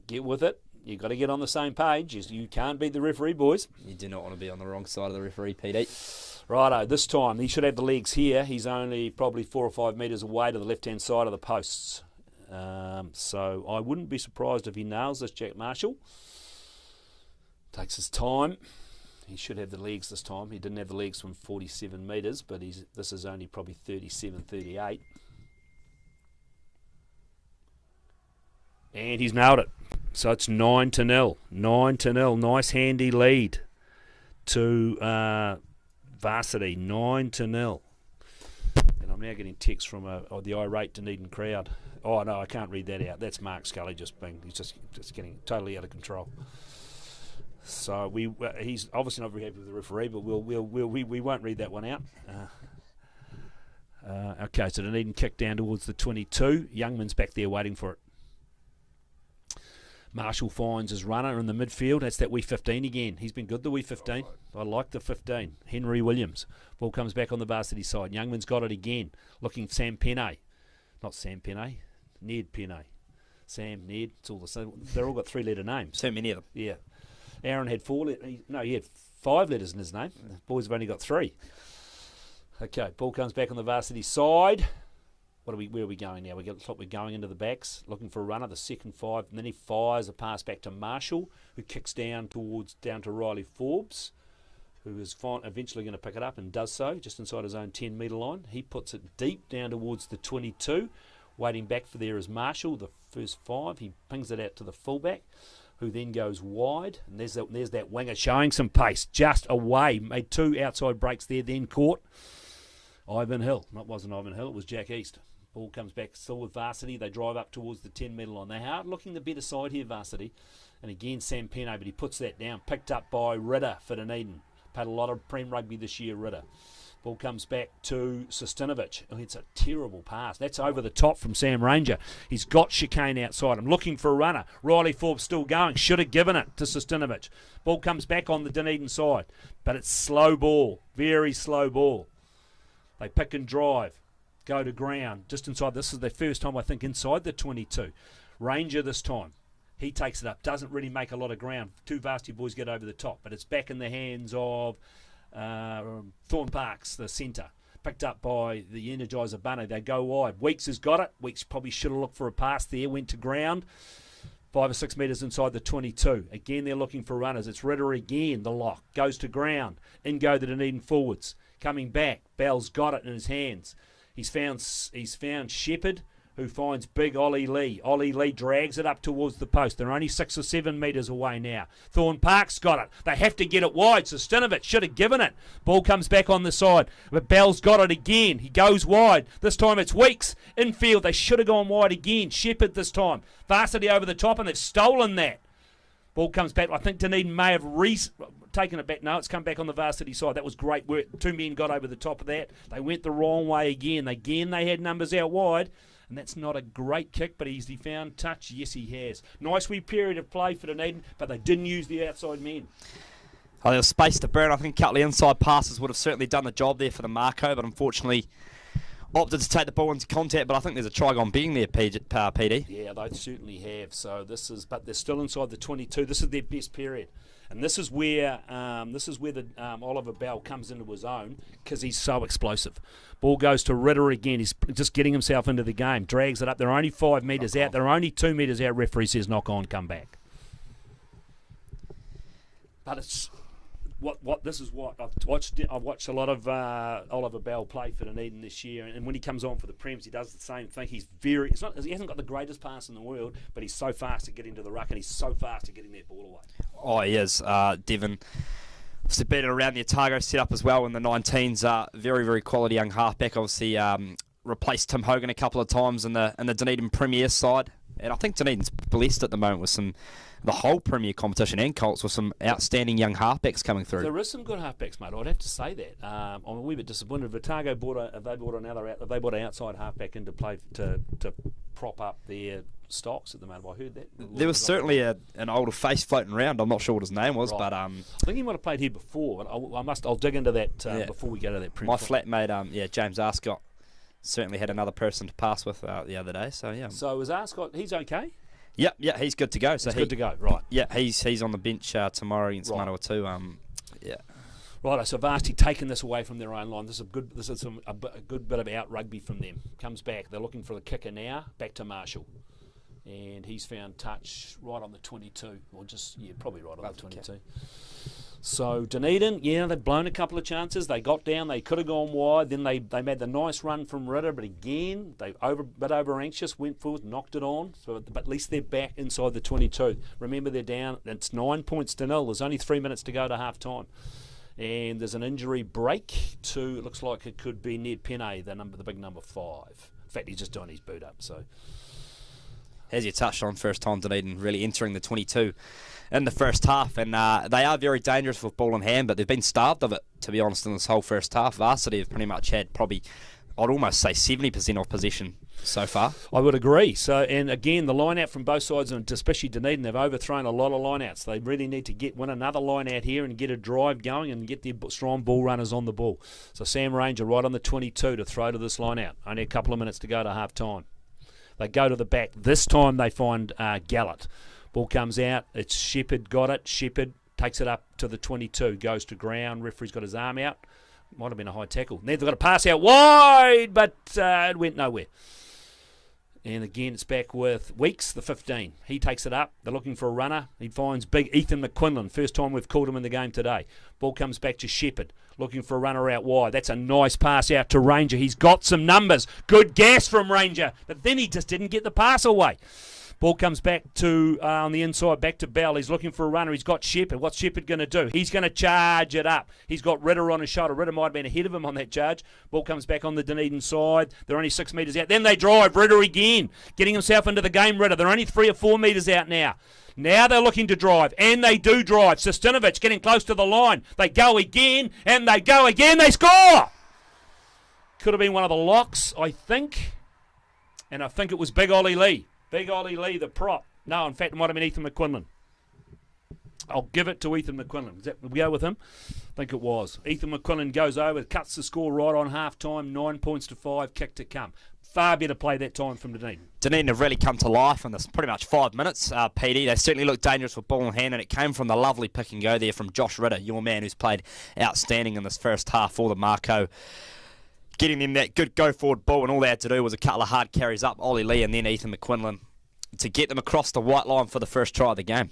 Get with it. You've got to get on the same page. You can't beat the referee, boys. you do not want to be on the wrong side of the referee, PD. Righto, this time he should have the legs here. He's only probably 4 or 5 metres away to the left-hand side of the posts. So I wouldn't be surprised if he nails this, Jack Marshall. Takes his time. He should have the legs this time. He didn't have the legs from 47 metres, but this is only probably 37, 38. And he's nailed it. So it's 9-0. 9-0. Nice handy lead to Varsity. 9-0. And I'm now getting texts from the irate Dunedin crowd. Oh no, I can't read that out. That's Mark Scully he's just getting totally out of control. So he's obviously not very happy with the referee, but we won't read that one out. Okay, so Dunedin kick down towards the 22. Youngman's back there waiting for it. Marshall finds his runner in the midfield. That's that wee 15 again. He's been good, the wee 15. I like the 15. Henry Williams. Ball comes back on the Varsity side. Youngman's got it again. Looking Sam Penne. Not Sam Penne. Ned Penne. Sam, Ned. It's all the same. They're all got 3-letter names. So many of them. Yeah. Aaron had 4 letters. No, he had 5 letters in his name. The boys have only got 3. Okay, ball comes back on the Varsity side. Where are we going now? We're going into the backs, looking for a runner, the second 5, and then he fires a pass back to Marshall, who kicks down to Riley Forbes, who is eventually going to pick it up and does so, just inside his own 10-metre line. He puts it deep down towards the 22. Waiting back for there is Marshall, the first 5. He pings it out to the fullback, who then goes wide, and there's that winger showing some pace, just away. Made 2 outside breaks there, then caught Ivan Hill. No, it wasn't Ivan Hill, it was Jack East. Ball comes back still with Varsity. They drive up towards the 10-metre line. They are looking the better side here, Varsity. And again, Sam Penne, but he puts that down. Picked up by Ritter for Dunedin. Played a lot of Prem rugby this year, Ritter. Ball comes back to Sostinovic. Oh, it's a terrible pass. That's over the top from Sam Ranger. He's got chicane outside him. Looking for a runner. Riley Forbes still going. Should have given it to Sostinovic. Ball comes back on the Dunedin side. But it's slow ball. Very slow ball. They pick and drive. Go to ground, just inside. This is their first time, I think, inside the 22. Ranger this time. He takes it up. Doesn't really make a lot of ground. 2 Varsity boys get over the top, but it's back in the hands of Thorne Parks, the centre. Picked up by the Energizer Bunny. They go wide. Weeks has got it. Weeks probably should have looked for a pass there. Went to ground. 5 or 6 metres inside the 22. Again, they're looking for runners. It's Ritter again, the lock. Goes to ground. In go the Dunedin forwards. Coming back. Bell's got it in his hands. He's found Shepherd, who finds big Ollie Lee. Ollie Lee drags it up towards the post. They're only 6 or 7 metres away now. Thorne Park's got it. They have to get it wide. So Sostinovic should have given it. Ball comes back on the side. But Bell's got it again. He goes wide. This time it's Weeks. Infield, they should have gone wide again. Shepherd this time. Varsity over the top, and they've stolen that. Ball comes back. I think Dunedin may have taken it back. No, it's come back on the Varsity side. That was great work. 2 men got over the top of that. They went the wrong way again. They had numbers out wide. And that's not a great kick, but has he found touch? Yes, he has. Nice wee period of play for Dunedin, but they didn't use the outside men. Oh, there was space to burn. I think a couple of inside passes would have certainly done the job there for the Mako, but unfortunately opted to take the ball into contact. But I think there's a try gone being there, PD. Yeah, they certainly have. But they're still inside the 22. This is their best period. And this is where the Oliver Bell comes into his own because he's so explosive. Ball goes to Ritter again. He's just getting himself into the game. Drags it up. They're only 5 metres out. They're only 2 metres out. Referee says knock on, come back. But it's I've watched a lot of Oliver Bell play for Dunedin this year, and when he comes on for the Prems, he does the same thing. He hasn't got the greatest pass in the world, but he's so fast at getting to the ruck, and he's so fast at getting that ball away. Oh, he is. Devon obviously been around the Otago setup as well in the 19s. Very, very quality young halfback. Obviously replaced Tim Hogan a couple of times in the Dunedin Premier side. And I think Dunedin's blessed at the moment with the whole Premier competition and Colts with some outstanding young halfbacks coming through. There is some good halfbacks, mate. I'd have to say that. I'm a wee bit disappointed. Otago have they bought an outside halfback in to play to prop up their stocks at the moment. I heard that. There was certainly an older face floating around. I'm not sure what his name was, right. but I think he might have played here before. But I'll dig into that before we go to that. My flatmate, James Arscott, certainly had another person to pass with the other day. So yeah. So is Arscott? He's okay. Yeah, he's good to go. So he's good to go, right? Yeah, he's on the bench tomorrow against Manawatu. Yeah. Right, so Varsity taking this away from their own line. This is a good bit of out rugby from them. Comes back. They're looking for the kicker now. Back to Marshall, and he's found touch right on the 22, or probably right on the 22. So Dunedin, they've blown a couple of chances. They got down. They could have gone wide. Then they made the nice run from Ritter, but again they over anxious, went forward, knocked it on. But at least they're back inside the 22. Remember, they're down. It's 9-0. There's only 3 minutes to go to half time. And there's an injury break to, it looks like it could be Ned Penne, the big number 5. In fact, he's just doing his boot up. So, as you touched on, first time Dunedin really entering the 22 in the first half, and they are very dangerous with ball in hand, but they've been starved of it, to be honest, in this whole first half. Varsity have pretty much had probably, I'd almost say 70% of possession so far. I would agree. So, and again, the line out from both sides, and especially Dunedin, they've overthrown a lot of line outs. They really need to win another line out here and get a drive going and get their strong ball runners on the ball. So Sam Ranger right on the 22 to throw to this line out. Only a couple of minutes to go to half time. They go to the back. This time they find Gallett. Ball comes out. It's Shepherd got it. Shepherd takes it up to the 22. Goes to ground. Referee's got his arm out. Might have been a high tackle. Then they've got a pass out wide, but it went nowhere. And again, it's back with Weeks, the 15. He takes it up. They're looking for a runner. He finds big Ethan McQuinlan. First time we've called him in the game today. Ball comes back to Shepherd, looking for a runner out wide. That's a nice pass out to Ranger. He's got some numbers. Good gas from Ranger. But then he just didn't get the pass away. Ball comes back to, on the inside, back to Bell. He's looking for a runner. He's got Shepherd. What's Shepherd going to do? He's going to charge it up. He's got Ritter on his shoulder. Ritter might have been ahead of him on that charge. Ball comes back on the Dunedin side. They're only 6 metres out. Then they drive. Ritter again, getting himself into the game, Ritter. They're only 3 or 4 metres out now. Now they're looking to drive, and they do drive. Sostinovic getting close to the line. They go again, and they go again. They score! Could have been one of the locks, I think. And I think it was Big Ollie Lee. Big Ollie Lee, the prop. No, in fact, it might have been Ethan McQuinlan. I'll give it to Ethan McQuinlan. We go with him? I think it was. Ethan McQuinlan goes over, cuts the score right on half-time, 9 points to 5, kick to come. Far better play that time from Dunedin. Dunedin have really come to life in this pretty much 5 minutes, PD. They certainly look dangerous with ball in hand, and it came from the lovely pick and go there from Josh Ritter, your man who's played outstanding in this first half for the Mako. Getting them that good go-forward ball, and all they had to do was a couple of hard carries up, Ollie Lee and then Ethan McQuinlan, to get them across the white line for the first try of the game.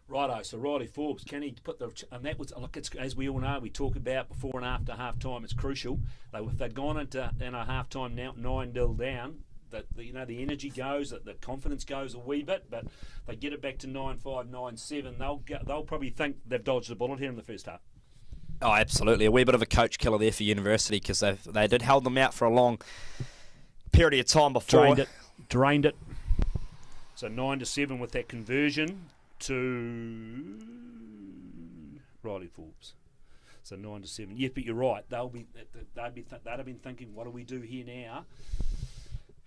Righto, so Riley Forbes, can he put the... And that was, look, it's, as we all know, we talk about before and after half-time, it's crucial. If they'd gone into a half-time now 9-0 down, the energy goes, the confidence goes a wee bit, but they get it back to 9-5, 9-7, they'll probably think they've dodged the bullet here in the first half. Oh, absolutely. A wee bit of a coach killer there for University, because they did hold them out for a long period of time before. Drained it. So 9-7 with that conversion to Riley Forbes. So 9-7. Yeah, but you're right. They'd have been thinking, what do we do here now?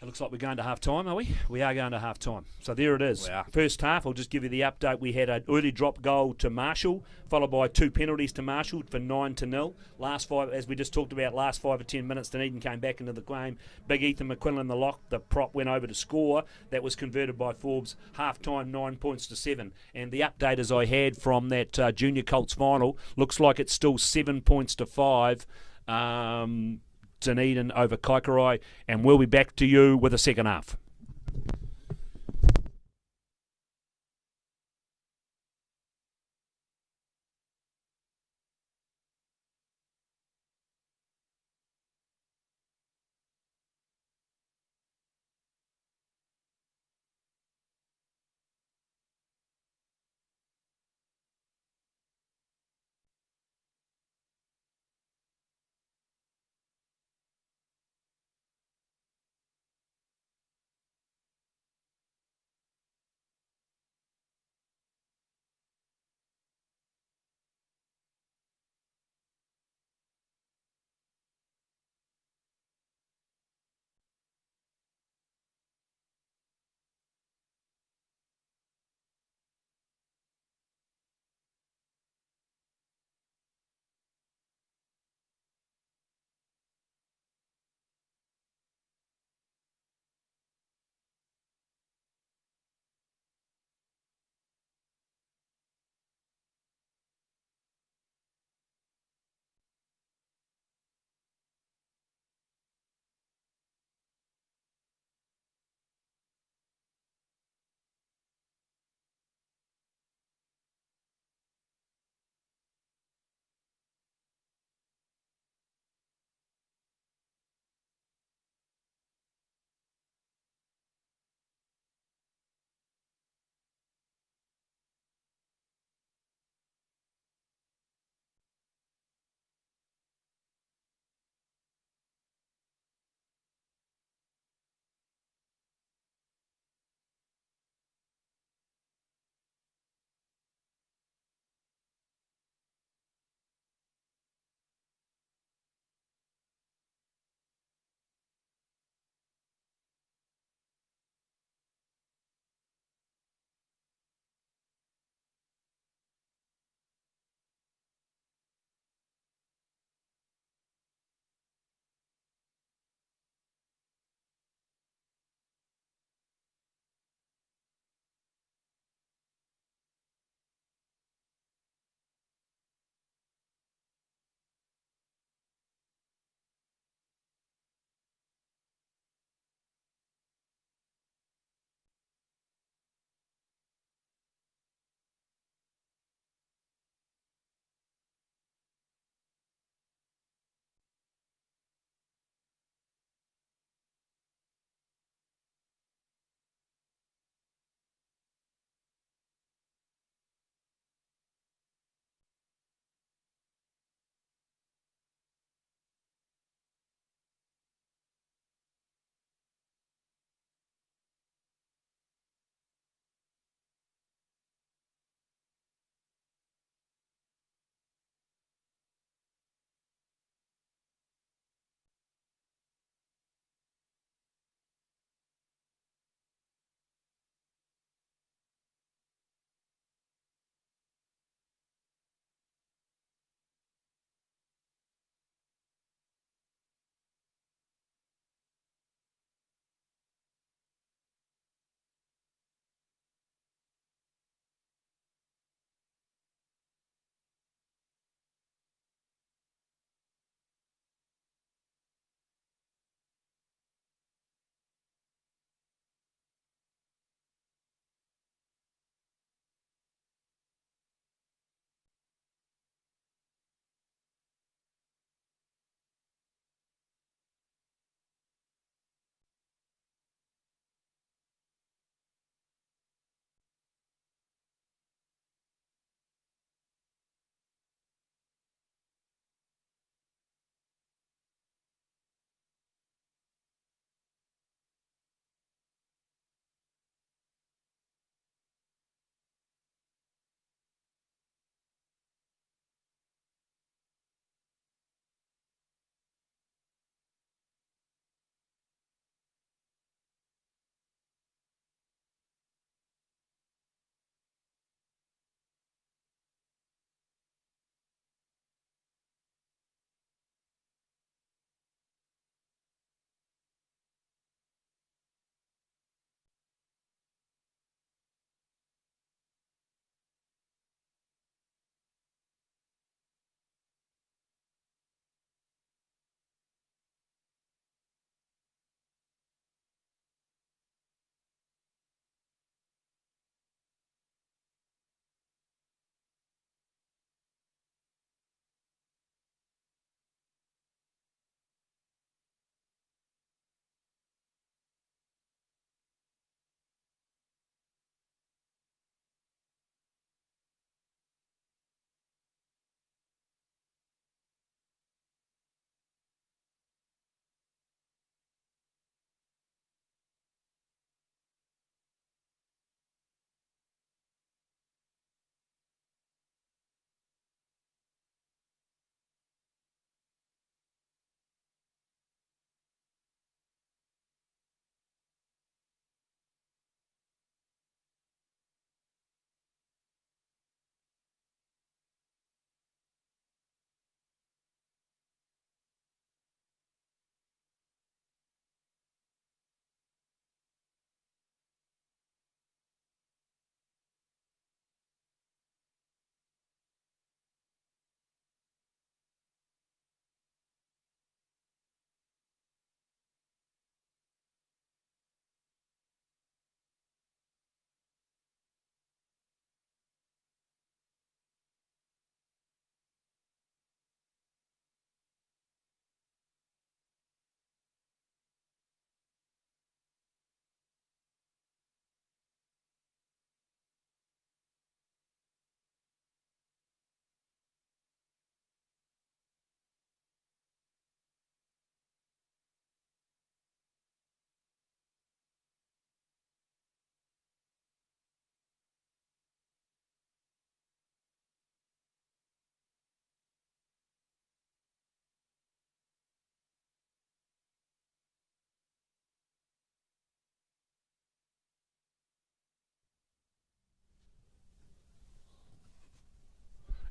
It looks like we're going to half-time, are we? We are going to half-time. So there it is. First half, I'll just give you the update. We had an early drop goal to Marshall, followed by 2 penalties to Marshall for 9-0. Last 5, as we just talked about, last 5 or 10 minutes, Dunedin came back into the game. Big Ethan McQuinlan, the lock, the prop, went over to score. That was converted by Forbes. Half-time, 9 points to 7. And the update, as I had from that Junior Colts final, looks like it's still 7 points to 5. Dunedin over Kaikorai, and we'll be back to you with the second half.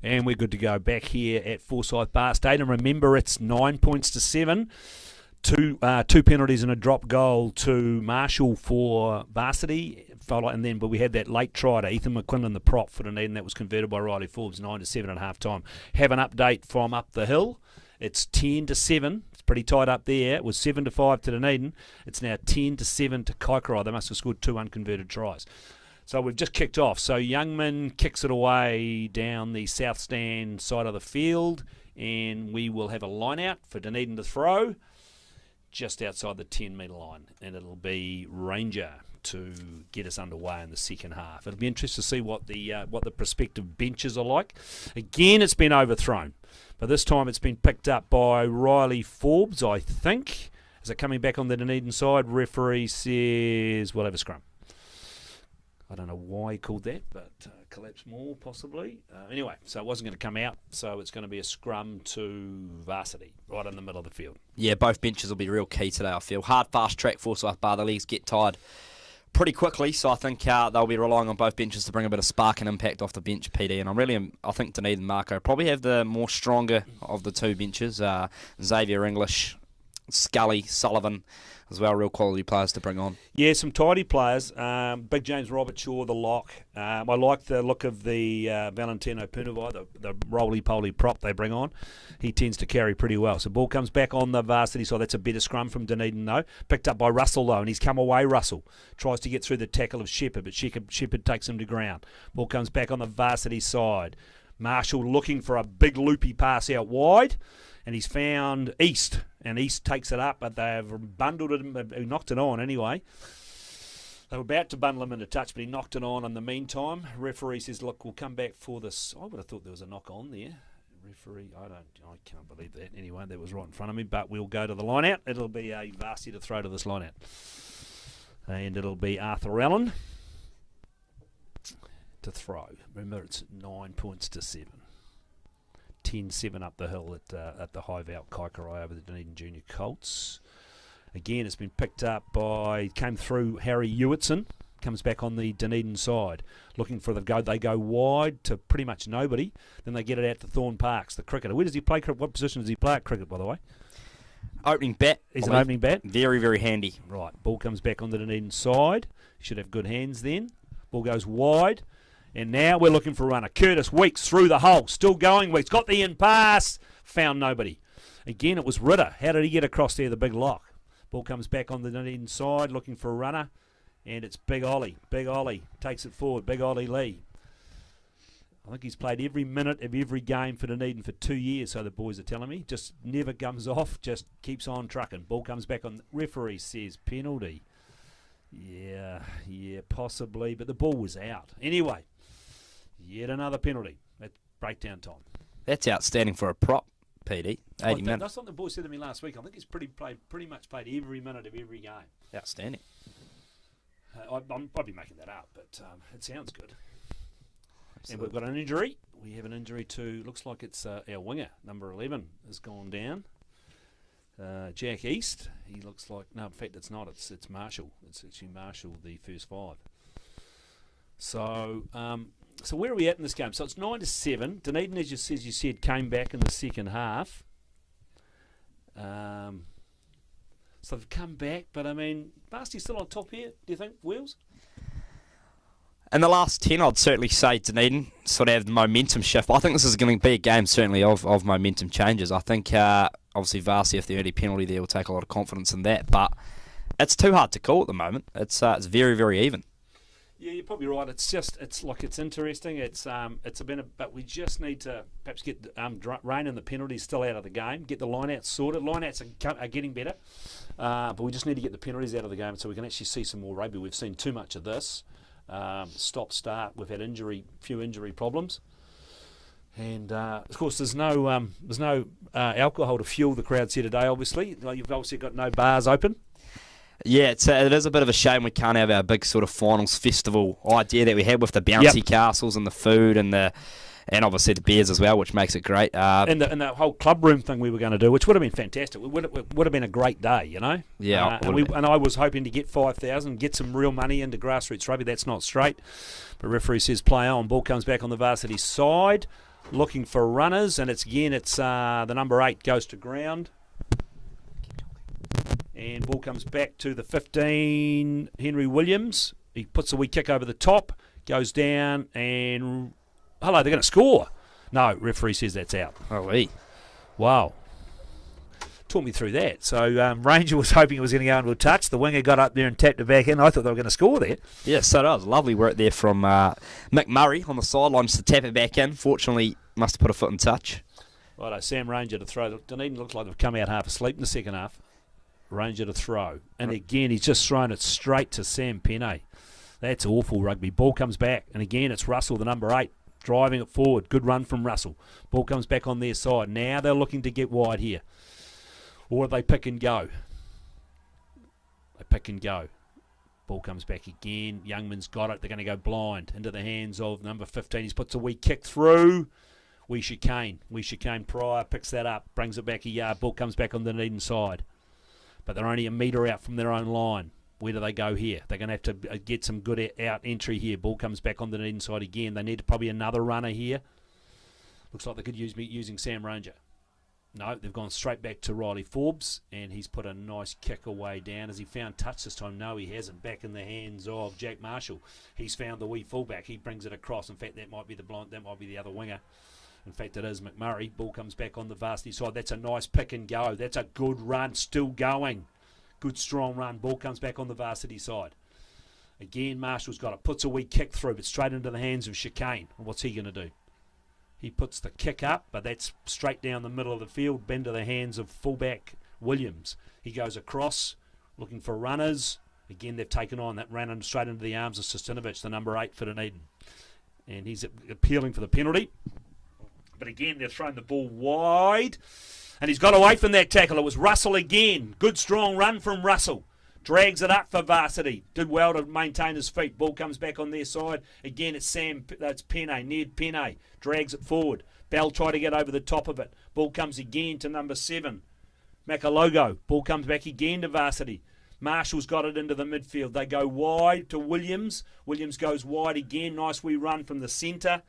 And we're good to go back here at Forsyth Bar Stadium. Remember, it's 9 points to 7. Two penalties and a drop goal to Marshall for varsity. But we had that late try to Ethan McQuinlan, the prop for Dunedin, that was converted by Riley Forbes, 9 to 7 at half time. Have an update from up the hill. It's 10 to 7. It's pretty tight up there. It was 7 to 5 to Dunedin. It's now 10 to 7 to Kaikorai. They must have scored 2 unconverted tries. So we've just kicked off. So Youngman kicks it away down the south stand side of the field, and we will have a line out for Dunedin to throw just outside the 10-metre line, and it'll be Ranger to get us underway in the second half. It'll be interesting to see what the prospective benches are like. Again, it's been overthrown, but this time it's been picked up by Riley Forbes, I think. Is it coming back on the Dunedin side? Referee says we'll have a scrum. I don't know why he called that, but collapse more possibly. Anyway, so it wasn't going to come out, so it's going to be a scrum to varsity, right in the middle of the field. Yeah, both benches will be real key today, I feel. Hard, fast track Forsyth Bar. The leagues get tired pretty quickly, so I think they'll be relying on both benches to bring a bit of spark and impact off the bench, PD. And I think Dunedin and Mako probably have the more stronger of the two benches. Xavier English, Scully, Sullivan as well, real quality players to bring on. Yeah, some tidy players. Big James Robertshaw, the lock. I like the look of the Valentino Punavai, the roly-poly prop they bring on. He tends to carry pretty well. So ball comes back on the varsity side. That's a better scrum from Dunedin, though. Picked up by Russell, though, and he's come away, Russell. Tries to get through the tackle of Shepherd, but Shepherd takes him to ground. Ball comes back on the varsity side. Marshall looking for a big loopy pass out wide, and he's found East, and East takes it up, but they've bundled it, he knocked it on anyway. They were about to bundle him into touch, but he knocked it on in the meantime. Referee says, look, we'll come back for this. I would have thought there was a knock on there. Referee, I can't believe that. Anyway, that was right in front of me, but we'll go to the line out. It'll be a varsity to throw to this line out. And it'll be Arthur Allen to throw. Remember, it's 9 points to 7. 10-7 up the hill at the High Val Kaikorai over the Dunedin Junior Colts. Again, it's been picked up by, came through Harry Hewitson, comes back on the Dunedin side, looking for the go. They go wide to pretty much nobody. Then they get it out to Thorne Parks, the cricketer. Where does he play cricket? What position does he play at cricket, by the way? Opening bat. He's an opening bat? Very, very handy. Right, ball comes back on the Dunedin side. Should have good hands then. Ball goes wide. And now we're looking for a runner. Curtis Weeks through the hole. Still going. Weeks got the in pass. Found nobody. Again, it was Ritter. How did he get across there, the big lock? Ball comes back on the Dunedin side, looking for a runner. And it's Big Ollie. Big Ollie takes it forward. Big Ollie Lee. I think he's played every minute of every game for Dunedin for 2 years, so the boys are telling me. Just never comes off. Just keeps on trucking. Ball comes back on. Referee says penalty. Yeah, possibly. But the ball was out. Anyway. Yet another penalty at breakdown time. That's outstanding for a prop, PD. 80 minutes. That's what the boy said to me last week. I think he's pretty much played every minute of every game. Outstanding. I'd be making that up, but it sounds good. Absolutely. And we've got an injury. We have an injury to, looks like it's our winger, number 11, has gone down. Jack East. He looks like, no, in fact, it's not. It's Marshall. It's actually Marshall, the first 5. So where are we at in this game? So it's 9 to 7. Dunedin, as you said, came back in the second half. So they've come back, but I mean, Varsy's still on top here. Do you think, Wheels? In the last 10, I'd certainly say Dunedin sort of have the momentum shift. I think this is going to be a game certainly of momentum changes. I think obviously Varsy, if the early penalty there, will take a lot of confidence in that. But it's too hard to call at the moment. It's very, very even. Yeah, you're probably right. It's interesting. But we just need to perhaps get Rain and the penalties still out of the game. Get the lineouts sorted. Lineouts are getting better, but we just need to get the penalties out of the game so we can actually see some more rugby. We've seen too much of this. Stop start. We've had few injury problems, and of course there's no alcohol to fuel the crowds here today. Obviously, you've obviously got no bars open. Yeah, it is a bit of a shame we can't have our big sort of finals festival idea that we had with the bouncy castles and the food and obviously the beers as well, which makes it great. And the whole club room thing we were going to do, which would have been fantastic. It would have been a great day, you know. Yeah, and I was hoping to get 5,000, get some real money into grassroots rugby. That's not straight. But referee says play on. Ball comes back on the varsity side. looking for runners, and it's the number 8 goes to ground. And ball comes back to the 15, Henry Williams. He puts a wee kick over the top, goes down, and hello, they're going to score. No, referee says that's out. Oh, wow. Talk me through that. So Ranger was hoping it was going to go into a touch. The winger got up there and tapped it back in. I thought they were going to score there. Yeah, so that was lovely work there from Mick Murray on the sidelines to tap it back in. Fortunately, must have put a foot in touch. Righto, Sam Ranger to throw. Dunedin looks like they've come out half asleep in the second half. Ranger to throw. And again, he's just thrown it straight to Sam Penne. That's awful rugby. Ball comes back. And again, it's Russell, the number 8, driving it forward. Good run from Russell. Ball comes back on their side. Now they're looking to get wide here. Or they pick and go. They pick and go. Ball comes back again. Youngman's got it. They're going to go blind into the hands of number 15. He puts a wee kick through. Wee chicane Pryor picks that up, brings it back a yard. Ball comes back on the Dunedin side. But they're only a metre out from their own line. Where do they go here? They're going to have to get some good out entry here. Ball comes back on the Dunedin side again. They need probably another runner here. Looks like they could use using Sam Ranger. No, they've gone straight back to Riley Forbes, and he's put a nice kick away down. Has he found touch this time? No, he hasn't. Back in the hands of Jack Marshall. He's found the wee fullback. He brings it across. In fact, that might be the other winger. In fact, it is McMurray. Ball comes back on the varsity side. That's a nice pick and go. That's a good run, still going. Good, strong run. Ball comes back on the varsity side. Again, Marshall's got it. Puts a wee kick through, but straight into the hands of Chicane. What's he going to do? He puts the kick up, but that's straight down the middle of the field, bend to the hands of fullback Williams. He goes across, looking for runners. Again, they've taken on that, ran straight into the arms of Sostinovic, the number 8 for Dunedin. And he's appealing for the penalty. But again, they've thrown the ball wide. And he's got away from that tackle. It was Russell again. Good, strong run from Russell. Drags it up for varsity. Did well to maintain his feet. Ball comes back on their side. Again, it's Penne, Ned Penne. Drags it forward. Bell tried to get over the top of it. Ball comes again to number 7. Makalogo. Ball comes back again to varsity. Marshall's got it into the midfield. They go wide to Williams. Williams goes wide again. Nice wee run from the centre.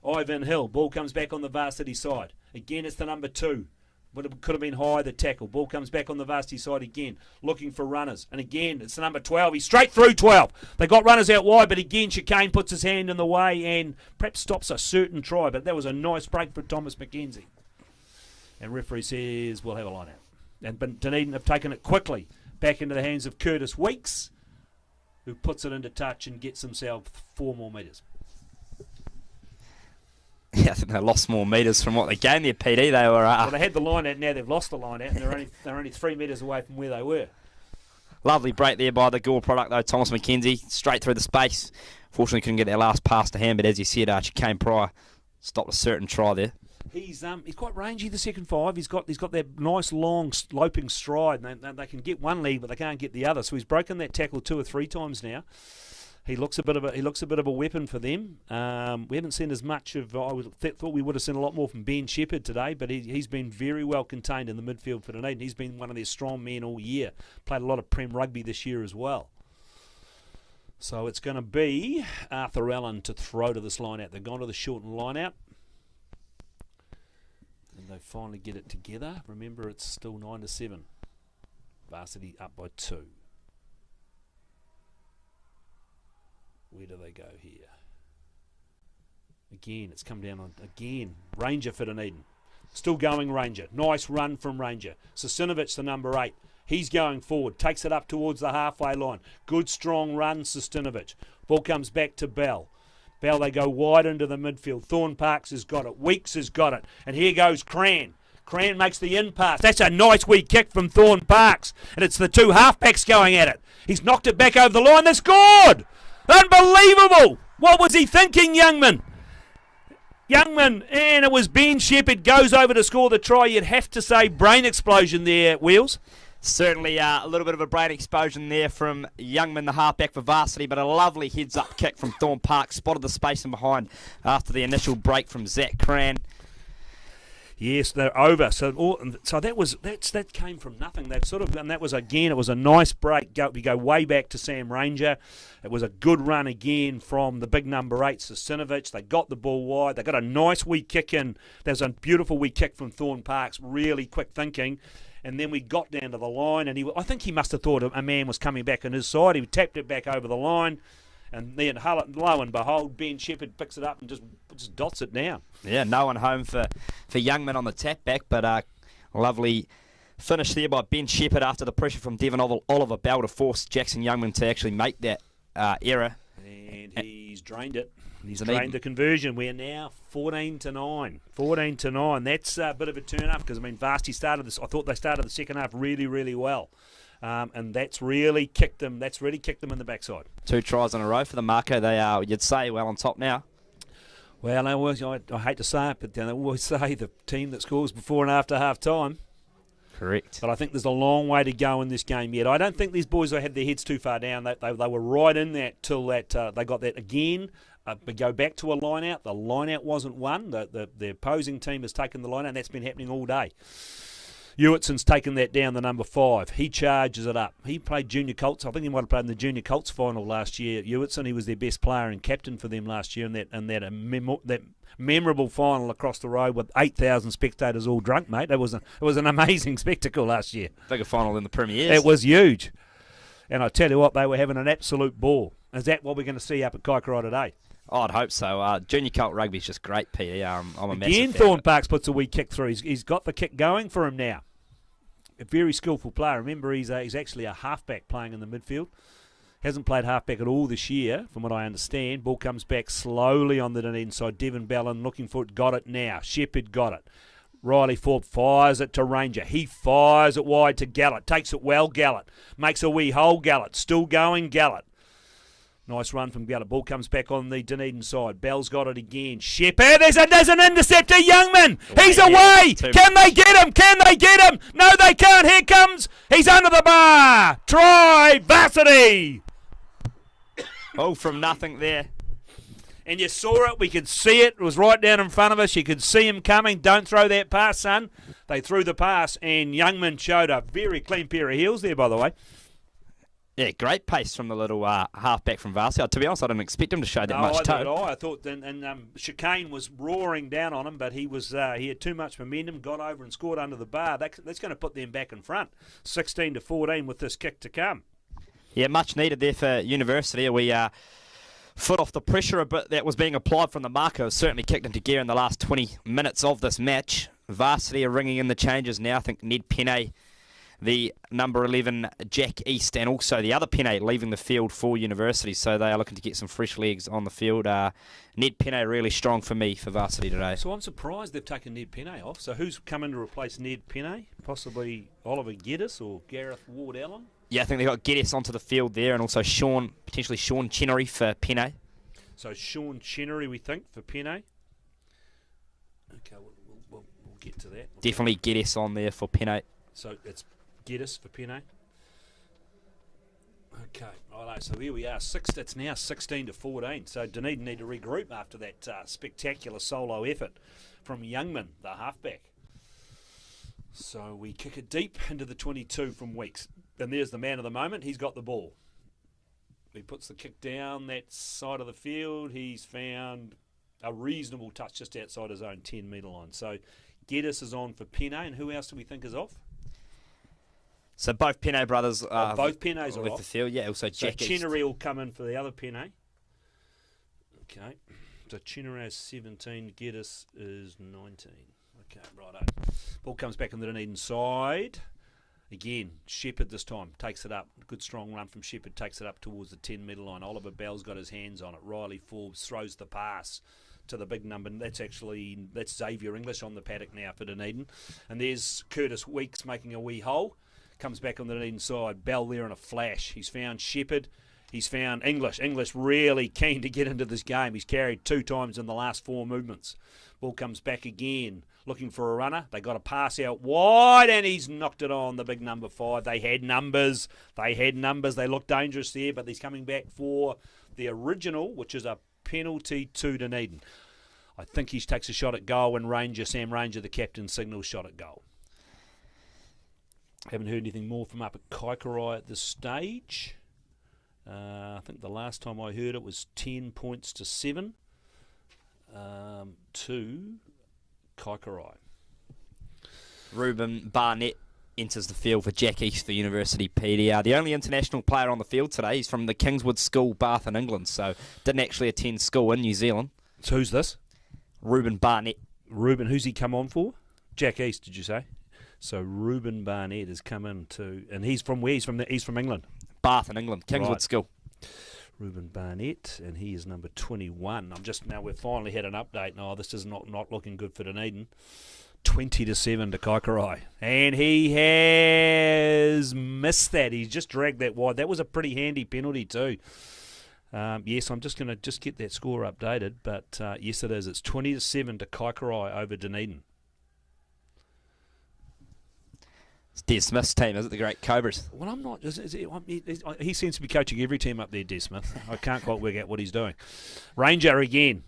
Ivan Hill. Ball comes back on the varsity side. Again, it's the number 2. But it could have been higher, the tackle. Ball comes back on the varsity side again, looking for runners. And again, it's the number 12. He's straight through 12. They got runners out wide, but again, Chicane puts his hand in the way and perhaps stops a certain try. But that was a nice break for Thomas McKenzie. And referee says, we'll have a line out. But Dunedin have taken it quickly back into the hands of Curtis Weeks, who puts it into touch and gets himself 4 more metres. Yeah, I think they lost more metres from what they gained there, PD. They were. Well, they had the line out, now they've lost the line out, and they're only 3 metres away from where they were. Lovely break there by the Gore product, though. Thomas McKenzie, straight through the space. Fortunately, couldn't get that last pass to him, but as you said, Chicane Pryor stopped a certain try there. He's quite rangy, the second 5. He's got that nice long sloping stride. And they can get one leg, but they can't get the other. So he's broken that tackle 2 or 3 times now. He looks a bit of a weapon for them. We haven't seen as much of. I thought we would have seen a lot more from Ben Shepherd today, but he's been very well contained in the midfield for Dunedin. He's been one of their strong men all year. Played a lot of Prem rugby this year as well. So it's going to be Arthur Allen to throw to this line out. They've gone to the shortened line out, and they finally get it together. Remember, it's still 9-7. Varsity up by 2. Where do they go here? Again, it's come down on, Ranger for Dunedin. Still going Ranger. Nice run from Ranger. Sostinovic, the number 8. He's going forward. Takes it up towards the halfway line. Good, strong run, Sostinovic. Ball comes back to Bell. Bell, they go wide into the midfield. Thorne Parks has got it. Weeks has got it. And here goes Cran. Cran makes the in pass. That's a nice wee kick from Thorne Parks. And it's the 2 halfbacks going at it. He's knocked it back over the line. They scored! Unbelievable! What was he thinking, Youngman? And it was Ben Shepherd goes over to score the try. You'd have to say brain explosion there, Wheels. Certainly a little bit of a brain explosion there from Youngman, the halfback for varsity, but a lovely heads-up kick from Thorne Park. Spotted the space in behind after the initial break from Zach Cran. Yes, they're over. So that came from nothing. They've sort of, and that was again. It was a nice break. We go way back to Sam Ranger. It was a good run again from the big number 8, Sasinovic. They got the ball wide. They got a nice wee kick in. There was a beautiful wee kick from Thorne Parks. Really quick thinking. And then we got down to the line, and I think he must have thought a man was coming back on his side. He tapped it back over the line, and then lo and behold, Ben Shepherd picks it up and just dots it down. Yeah, no one home for Youngman on the tap back, but lovely finish there by Ben Shepherd after the pressure from Devon Oliver Bell to force Jackson Youngman to actually make that error. And he's drained it. He's drained the conversion. We're now 14-9. 14-9. That's a bit of a turn up because, Varsity started this. I thought they started the second half really, really well. And that's really kicked them. That's really kicked them in the backside. 2 tries in a row for the Mako. They are, you'd say, well on top now. Well, I hate to say it, but they always say the team that scores before and after half time. Correct. But I think there's a long way to go in this game yet. I don't think these boys had their heads too far down. They were right in that till that they got that again. But go back to a line out. The line out wasn't won. The opposing team has taken the line out, and that's been happening all day. Hewittson's taken that down the number 5. He charges it up. He played junior Colts. I think he might have played in the junior Colts final last year. Hewitson, he was their best player and captain for them last year in that memorable final across the road with 8,000 spectators all drunk, mate. It was an amazing spectacle last year. Bigger final than the Premiers. It was huge. And I tell you what, they were having an absolute ball. Is that what we're going to see up at Kaikorai today? Oh, I'd hope so. Junior Colt rugby is just great, Peter. I'm a massive Again, fan. Thorne Parks puts a wee kick through. He's got the kick going for him now. A very skillful player. Remember, he's actually a halfback playing in the midfield. Hasn't played halfback at all this year, from what I understand. Ball comes back slowly on the Dunedin side. Devon Ballin looking for it. Got it now. Shepherd got it. Riley Forbes fires it to Ranger. He fires it wide to Gallett. Takes it well, Gallett. Makes a wee hole, Gallett. Still going, Gallett. Nice run from Gallett. Ball comes back on the Dunedin side. Bell's got it again. Shepherd, there's an interceptor. Youngman, he's away. Can they get him? Can they get him? No, they can't. Here comes. He's under the bar. Try Varsity. Oh, from nothing there. And you saw it. We could see it. It was right down in front of us. You could see him coming. Don't throw that pass, son. They threw the pass, and Youngman showed a very clean pair of heels there, by the way. Yeah, great pace from the little halfback from Varsity. To be honest, I didn't expect him to show that much toe. I thought, and Chicane was roaring down on him, but he had too much momentum, got over and scored under the bar. That's going to put them back in front, 16-14 with this kick to come. Yeah, much needed there for University. We foot off the pressure a bit that was being applied from the Mako. Has certainly kicked into gear in the last 20 minutes of this match. Varsity are ringing in the changes now. I think Ned Penne, the number 11 Jack East, and also the other Penne leaving the field for University. So they are looking to get some fresh legs on the field. Ned Penne really strong for me for Varsity today. So I'm surprised they've taken Ned Penne off. So who's coming to replace Ned Penne? Possibly Oliver Geddes or Gareth Ward-Allen? Yeah, I think they got Geddes onto the field there, and also potentially Sean Chenery for Penne. So Sean Chenery, we think, for Penne. Okay, we'll get to that. Definitely Geddes on there for Penne. So it's Geddes for Penne. Okay, righto. So here we are. It's now 16-14. So Dunedin need to regroup after that spectacular solo effort from Youngman, the halfback. So we kick it deep into the 22 from Weeks. And there's the man of the moment. He's got the ball. He puts the kick down that side of the field. He's found a reasonable touch just outside his own 10-metre line. So Geddes is on for Penne. And who else do we think is off? So both Penne brothers both Pennes are with off. The field. Yeah, also so Jack Chenery will come in for the other Penne. Okay. So Chenery has 17. Geddes is 19. Okay, righto. Ball comes back on the Dunedin side. Again, Shepherd this time takes it up. Good strong run from Shepherd, takes it up towards the 10-metre line. Oliver Bell's got his hands on it. Riley Forbes throws the pass to the big number. That's Xavier English on the paddock now for Dunedin. And there's Curtis Weeks making a wee hole. Comes back on the Dunedin side. Bell there in a flash. He's found Shepherd. He's found English. English really keen to get into this game. He's carried 2 times in the last 4 movements. Ball comes back again, looking for a runner. They got a pass out wide, and he's knocked it on the big number 5. They had numbers. They looked dangerous there, but he's coming back for the original, which is a penalty to Dunedin. I think he takes a shot at goal when Sam Ranger, the captain, signals shot at goal. Haven't heard anything more from up at Kaikorai at this stage. I think the last time I heard it was 10 points to 7 to Kaikorai. Ruben Barnett enters the field for Jack East for University PDR. The only international player on the field today. He's from the Kingswood School, Bath in England, so didn't actually attend school in New Zealand. So who's this? Ruben Barnett. Ruben, who's he come on for? Jack East, did you say? So Ruben Barnett has come in to, and he's from where? He's from England. Bath in England, Kingswood School. Ruben Barnett, and he is number 21. We've finally had an update. No, this is not looking good for Dunedin. 20 to 7 to Kaikorai, and he has missed that. He's just dragged that wide. That was a pretty handy penalty too. Yes, I'm just going to get that score updated, but yes, it is. It's 20 to 7 to Kaikorai over Dunedin. It's Des Smith's team, is it, the Great Cobras? Well, I'm not. He seems to be coaching every team up there, Des Smith. I can't quite work out what he's doing. Ranger again.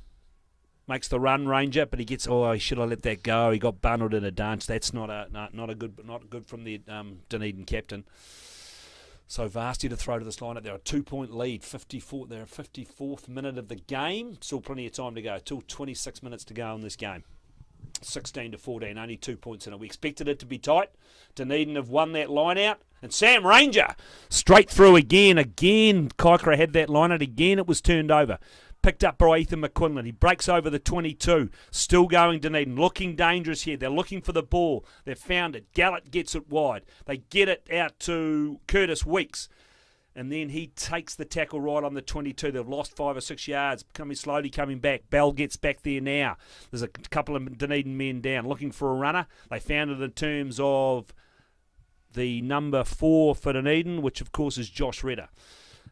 Makes the run, Ranger, but he gets. Oh, should I let that go? He got bundled in a dance. That's not good from the Dunedin captain. So Vasty to throw to this line. They're a 2-point lead. 54. They're a 54th minute of the game. Still plenty of time to go. Still 26 minutes to go in this game. 16 to 14. Only 2 points in it. We expected it to be tight. Dunedin have won that line out. And Sam Ranger straight through again. Kaikorai had that line out again. It was turned over. Picked up by Ethan McQuinlan. He breaks over the 22. Still going Dunedin. Looking dangerous here. They're looking for the ball. They've found it. Gallett gets it wide. They get it out to Curtis Weeks. And then he takes the tackle right on the 22. They've lost 5 or 6 yards. Slowly coming back. Bell gets back there now. There's a couple of Dunedin men down looking for a runner. They found it in terms of the number 4 for Dunedin, which of course is Josh Redder.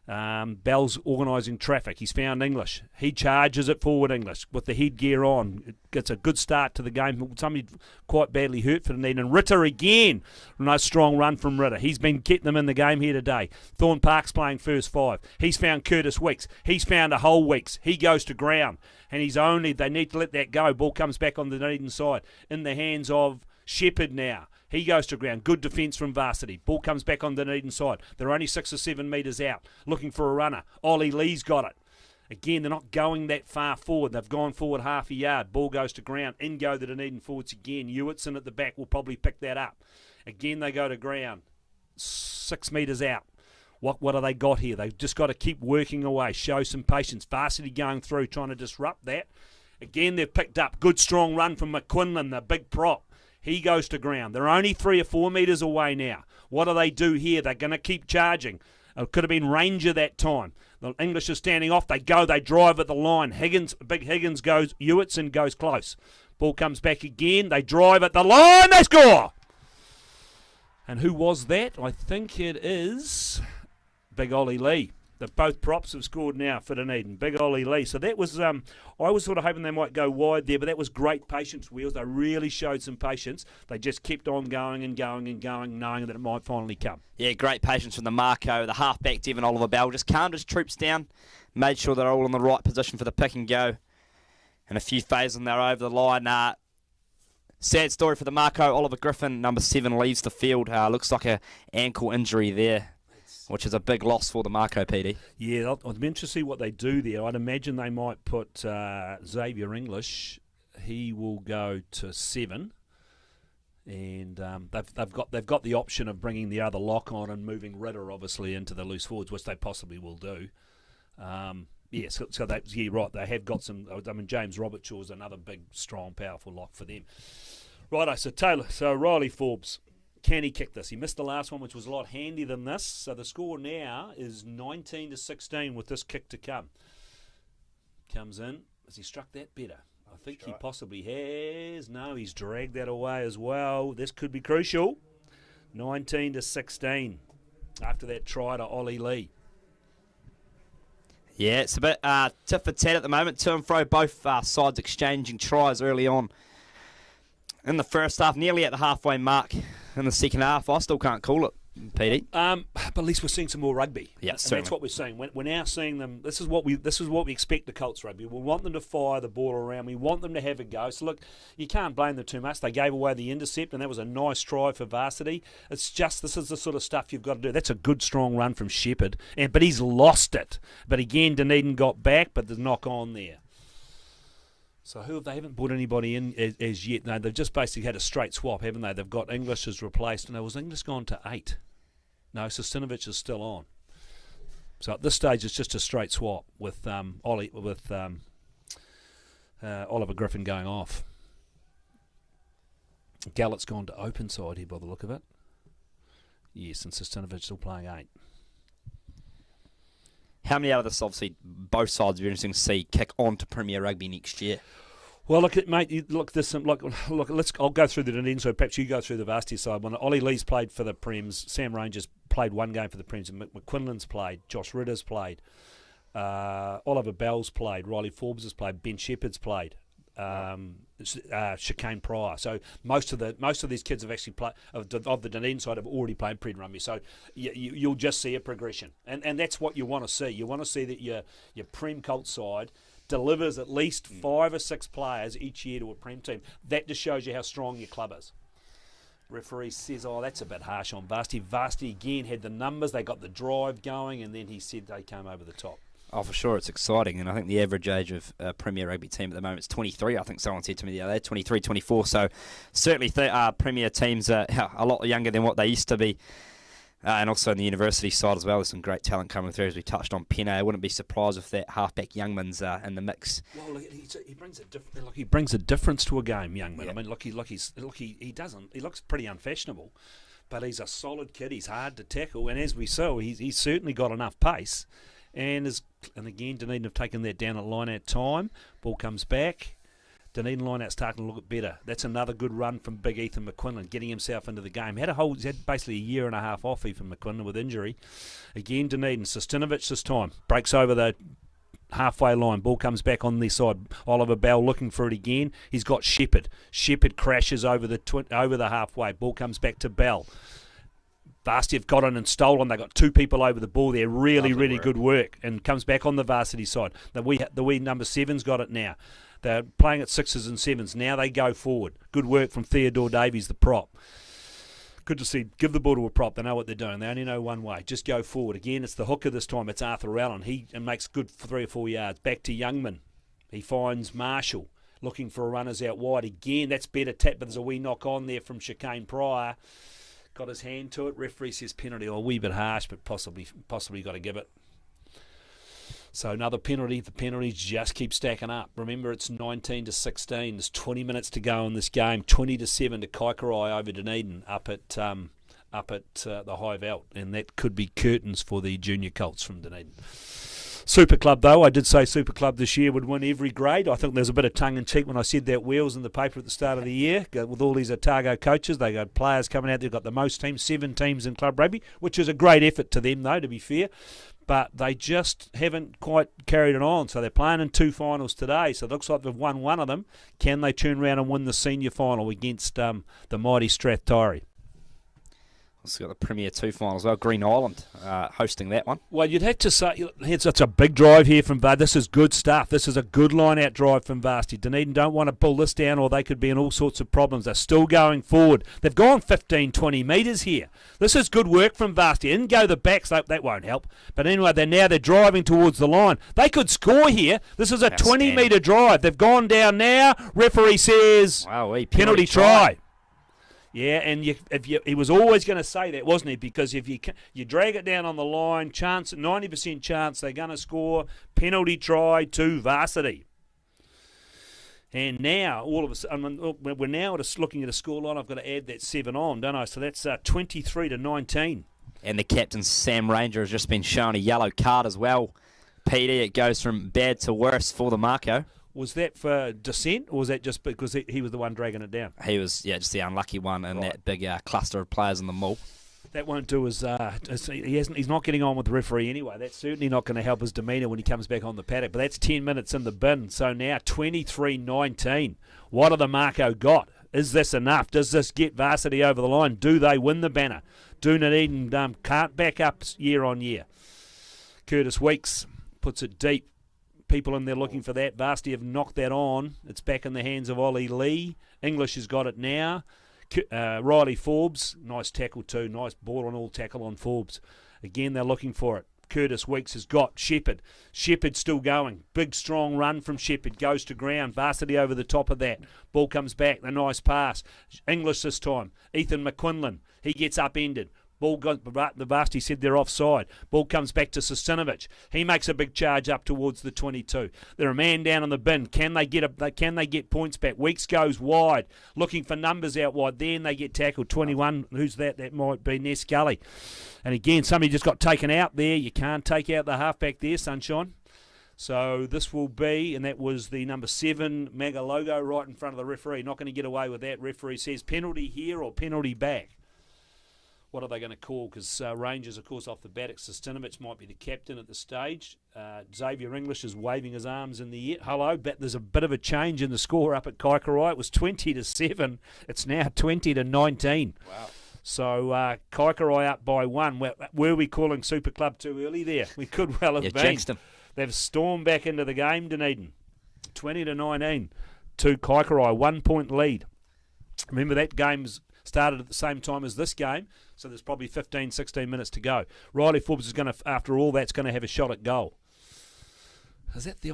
Bell's organising traffic. He's found English. He charges it forward, English, with the headgear on. It gets a good start to the game. Somebody quite badly hurt for Dunedin. And Ritter again. Nice strong run from Ritter. He's been getting them in the game here today. Thorne Park's playing first 5. He's found Curtis Weeks. He's found a whole Weeks. He goes to ground. And they need to let that go. Ball comes back on the Dunedin side. In the hands of Shepherd now. He goes to ground. Good defence from Varsity. Ball comes back on the Dunedin side. They're only 6 or 7 metres out. Looking for a runner. Ollie Lee's got it. Again, they're not going that far forward. They've gone forward half a yard. Ball goes to ground. In go the Dunedin forwards again. Hewitson at the back will probably pick that up. Again, they go to ground. 6 metres out. What have they got here? They've just got to keep working away. Show some patience. Varsity going through, trying to disrupt that. Again, they've picked up. Good strong run from McQuinlan, the big prop. He goes to ground. They're only 3 or 4 metres away now. What do they do here? They're going to keep charging. It could have been Ranger that time. The English are standing off. They go. They drive at the line. Big Higgins goes. Hewitson goes close. Ball comes back again. They drive at the line. They score. And who was that? I think it is Big Ollie Lee. Both props have scored now for Dunedin. Big Ollie Lee. So that was, I was sort of hoping they might go wide there, but that was great patience, Wheels. They really showed some patience. They just kept on going and going and going, knowing that it might finally come. Yeah, great patience from the Mako. The halfback, Devon Oliver Bell, just calmed his troops down, made sure they're all in the right position for the pick and go. And a few phases and they're over the line. Sad story for the Mako. Oliver Griffin, number 7, leaves the field. Looks like an ankle injury there, which is a big loss for the Mako, PD. Yeah, I'd be interested to see what they do there. I'd imagine they might put Xavier English. He will go to 7. And they've got the option of bringing the other lock on and moving Ritter, obviously, into the loose forwards, which they possibly will do. Right, they have got some. I mean, James Robertshaw's another big, strong, powerful lock for them. Righto, so Riley Forbes. Can he kick this? He missed the last one, which was a lot handier than this. So the score now is 19 to 16 with this kick to come. Comes in. Has he struck that better? I think he possibly has. No, he's dragged that away as well. This could be crucial. 19 to 16 after that try to Ollie Lee. Yeah, it's a bit tit for tat at the moment. To and fro, both sides exchanging tries early on in the first half, nearly at the halfway mark in the second half. I still can't call it. PD? But at least we're seeing some more rugby. Yeah, and certainly. that's what we're seeing. We're now seeing them. This is what we expect the Colts rugby. We want them to fire the ball around. We want them to have a go. So look, you can't blame them too much. They gave away the intercept, and that was a nice try for varsity. It's just this is the sort of stuff you've got to do. That's a good strong run from Shepherd, but he's lost it. But again, Dunedin got back, but there's knock on there. So they haven't brought anybody in as yet. No, they've just basically had a straight swap, haven't they? They've got English as replaced, and was English gone to 8? No, Sostinovic is still on. So at this stage, it's just a straight swap with Oliver Griffin going off. Gallett's gone to open side here by the look of it. Yes, and Sostinovic still playing 8. How many out of this, obviously, both sides are interesting to see kick on to Premier Rugby next year? Well, look, mate. I'll go through the Dunedin, so perhaps you go through the varsity side. When Ollie Lee's played for the Prems, Sam Rangers played one game for the Prems, and McQuinlan's played, Josh Ritter's played, Oliver Bell's played, Riley Forbes has played, Ben Shepherd's played, Chicane Pryor. So most of these kids have actually played of the Dunedin side have already played Pred Rugby. So you'll just see a progression, and that's what you want to see. You want to see that your Prem Colts side delivers at least 5 or 6 players each year to a Prem team. That just shows you how strong your club is. Referee says, that's a bit harsh on Varsity. Varsity again had the numbers, they got the drive going, and then he said they came over the top. Oh, for sure, it's exciting, and I think the average age of a Premier Rugby team at the moment is 23. I think someone said to me the other day, 23, 24. So certainly Premier teams are a lot younger than what they used to be. And also on the university side as well, there's some great talent coming through, as we touched on Penne. I wouldn't be surprised if that halfback Youngman's in the mix. Well, he brings a difference to a game, Youngman. Yeah. I mean, he looks pretty unfashionable, but he's a solid kid. He's hard to tackle, and as we saw, he's certainly got enough pace. And again, Dunedin have taken that down at line out time. Ball comes back. Dunedin line-out's starting to look better. That's another good run from Big Ethan McQuinlan, getting himself into the game. He's had basically a year and a half off, Ethan McQuinlan, with injury. Again, Dunedin, Sostinovic this time, breaks over the halfway line. Ball comes back on their side. Oliver Bell looking for it again. He's got Shepherd. Shepherd crashes over the halfway. Ball comes back to Bell. Varsity have got in and stolen. They got 2 people over the ball there. Really good work. And comes back on the Varsity side. The wee number 7's got it now. They're playing at 6s and 7s. Now they go forward. Good work from Theodore Davies, the prop. Good to see. Give the ball to a prop. They know what they're doing. They only know one way. Just go forward. Again, it's the hooker this time. It's Arthur Allen. He makes good 3 or 4 yards. Back to Youngman. He finds Marshall. Looking for a runners out wide. Again, that's better tap, but there's a wee knock on there from Chicane Pryor. Got his hand to it. Referee says penalty. A wee bit harsh, but possibly got to give it. So another penalty. The penalties just keep stacking up. Remember, it's 19-16. There's 20 minutes to go in this game. 20-7 to Kaikorai over Dunedin up at the High Veld, and that could be curtains for the junior Colts from Dunedin. Super Club, though, I did say Super Club this year would win every grade. I think there's a bit of tongue-in-cheek when I said that Wheels in the paper at the start of the year. With all these Otago coaches, they got players coming out. They've got the most teams, 7 teams in club rugby, which is a great effort to them, though, to be fair. But they just haven't quite carried it on. So they're playing in 2 finals today. So it looks like they've won one of them. Can they turn around and win the senior final against the mighty Strathtyre? Also got the Premier 2 final as well. Green Island hosting that one. Well, you'd have to say it's a big drive here from Varsity. This is good stuff. This is a good line-out drive from Varsity. Dunedin don't want to pull this down, or they could be in all sorts of problems. They're still going forward. They've gone 15, 20 metres here. This is good work from Varsity. Didn't go the backs. That won't help. But anyway, they're driving towards the line. They could score here. This is a 20-metre drive. They've gone down now. Referee says penalty try. Yeah, and he was always going to say that, wasn't he? Because if you drag it down on the line, 90% chance they're going to score. Penalty try to Varsity. And now, all of a sudden, we're now looking at a scoreline. I've got to add that 7 on, don't I? So that's 23-19. And the captain, Sam Ranger, has just been shown a yellow card as well. PD, it goes from bad to worse for the Mako. Was that for dissent, or was that just because he was the one dragging it down? He was, just the unlucky one in that big cluster of players in the mall. That won't do he's not getting on with the referee anyway. That's certainly not going to help his demeanour when he comes back on the paddock. But that's 10 minutes in the bin. So now 23-19. What have the Mako got? Is this enough? Does this get Varsity over the line? Do they win the banner? Dunedin can't back up year on year. Curtis Weeks puts it deep. People in there looking for that. Varsity have knocked that on. It's back in the hands of Ollie Lee. English has got it now. Riley Forbes, nice tackle too. Nice ball on all tackle on Forbes. Again, they're looking for it. Curtis Weeks has got Shepherd. Shepherd's still going. Big, strong run from Shepherd. Goes to ground. Varsity over the top of that. Ball comes back. The nice pass. English this time. Ethan McQuinlan. He gets upended. Ball goes, the Varsity said they're offside. Ball comes back to Sostinovic. He makes a big charge up towards the 22. They're a man down on the bin. Can they get points back? Weeks goes wide, looking for numbers out wide. Then they get tackled. 21. Who's that? That might be Ness Gully. And again, somebody just got taken out there. You can't take out the halfback there, Sunshine. So this will be, and that was the number 7 Mega logo right in front of the referee. Not going to get away with that. Referee says penalty here or penalty back. What are they going to call? Because Rangers, of course, off the bat, Sostinovic might be the captain at the stage. Xavier English is waving his arms in the air. Hello, but there's a bit of a change in the score up at Kaikorai. It was 20-7. It's now 20-19. Wow. So Kaikorai up by 1. Were we calling Super Club too early there? We could well have been. Jinxed them. They've stormed back into the game, Dunedin. 20-19 to Kaikorai. 1 point lead. Remember that game's started at the same time as this game, so there's probably 15, 16 minutes to go. Riley Forbes is going to, after all that's going to have a shot at goal. Is that the?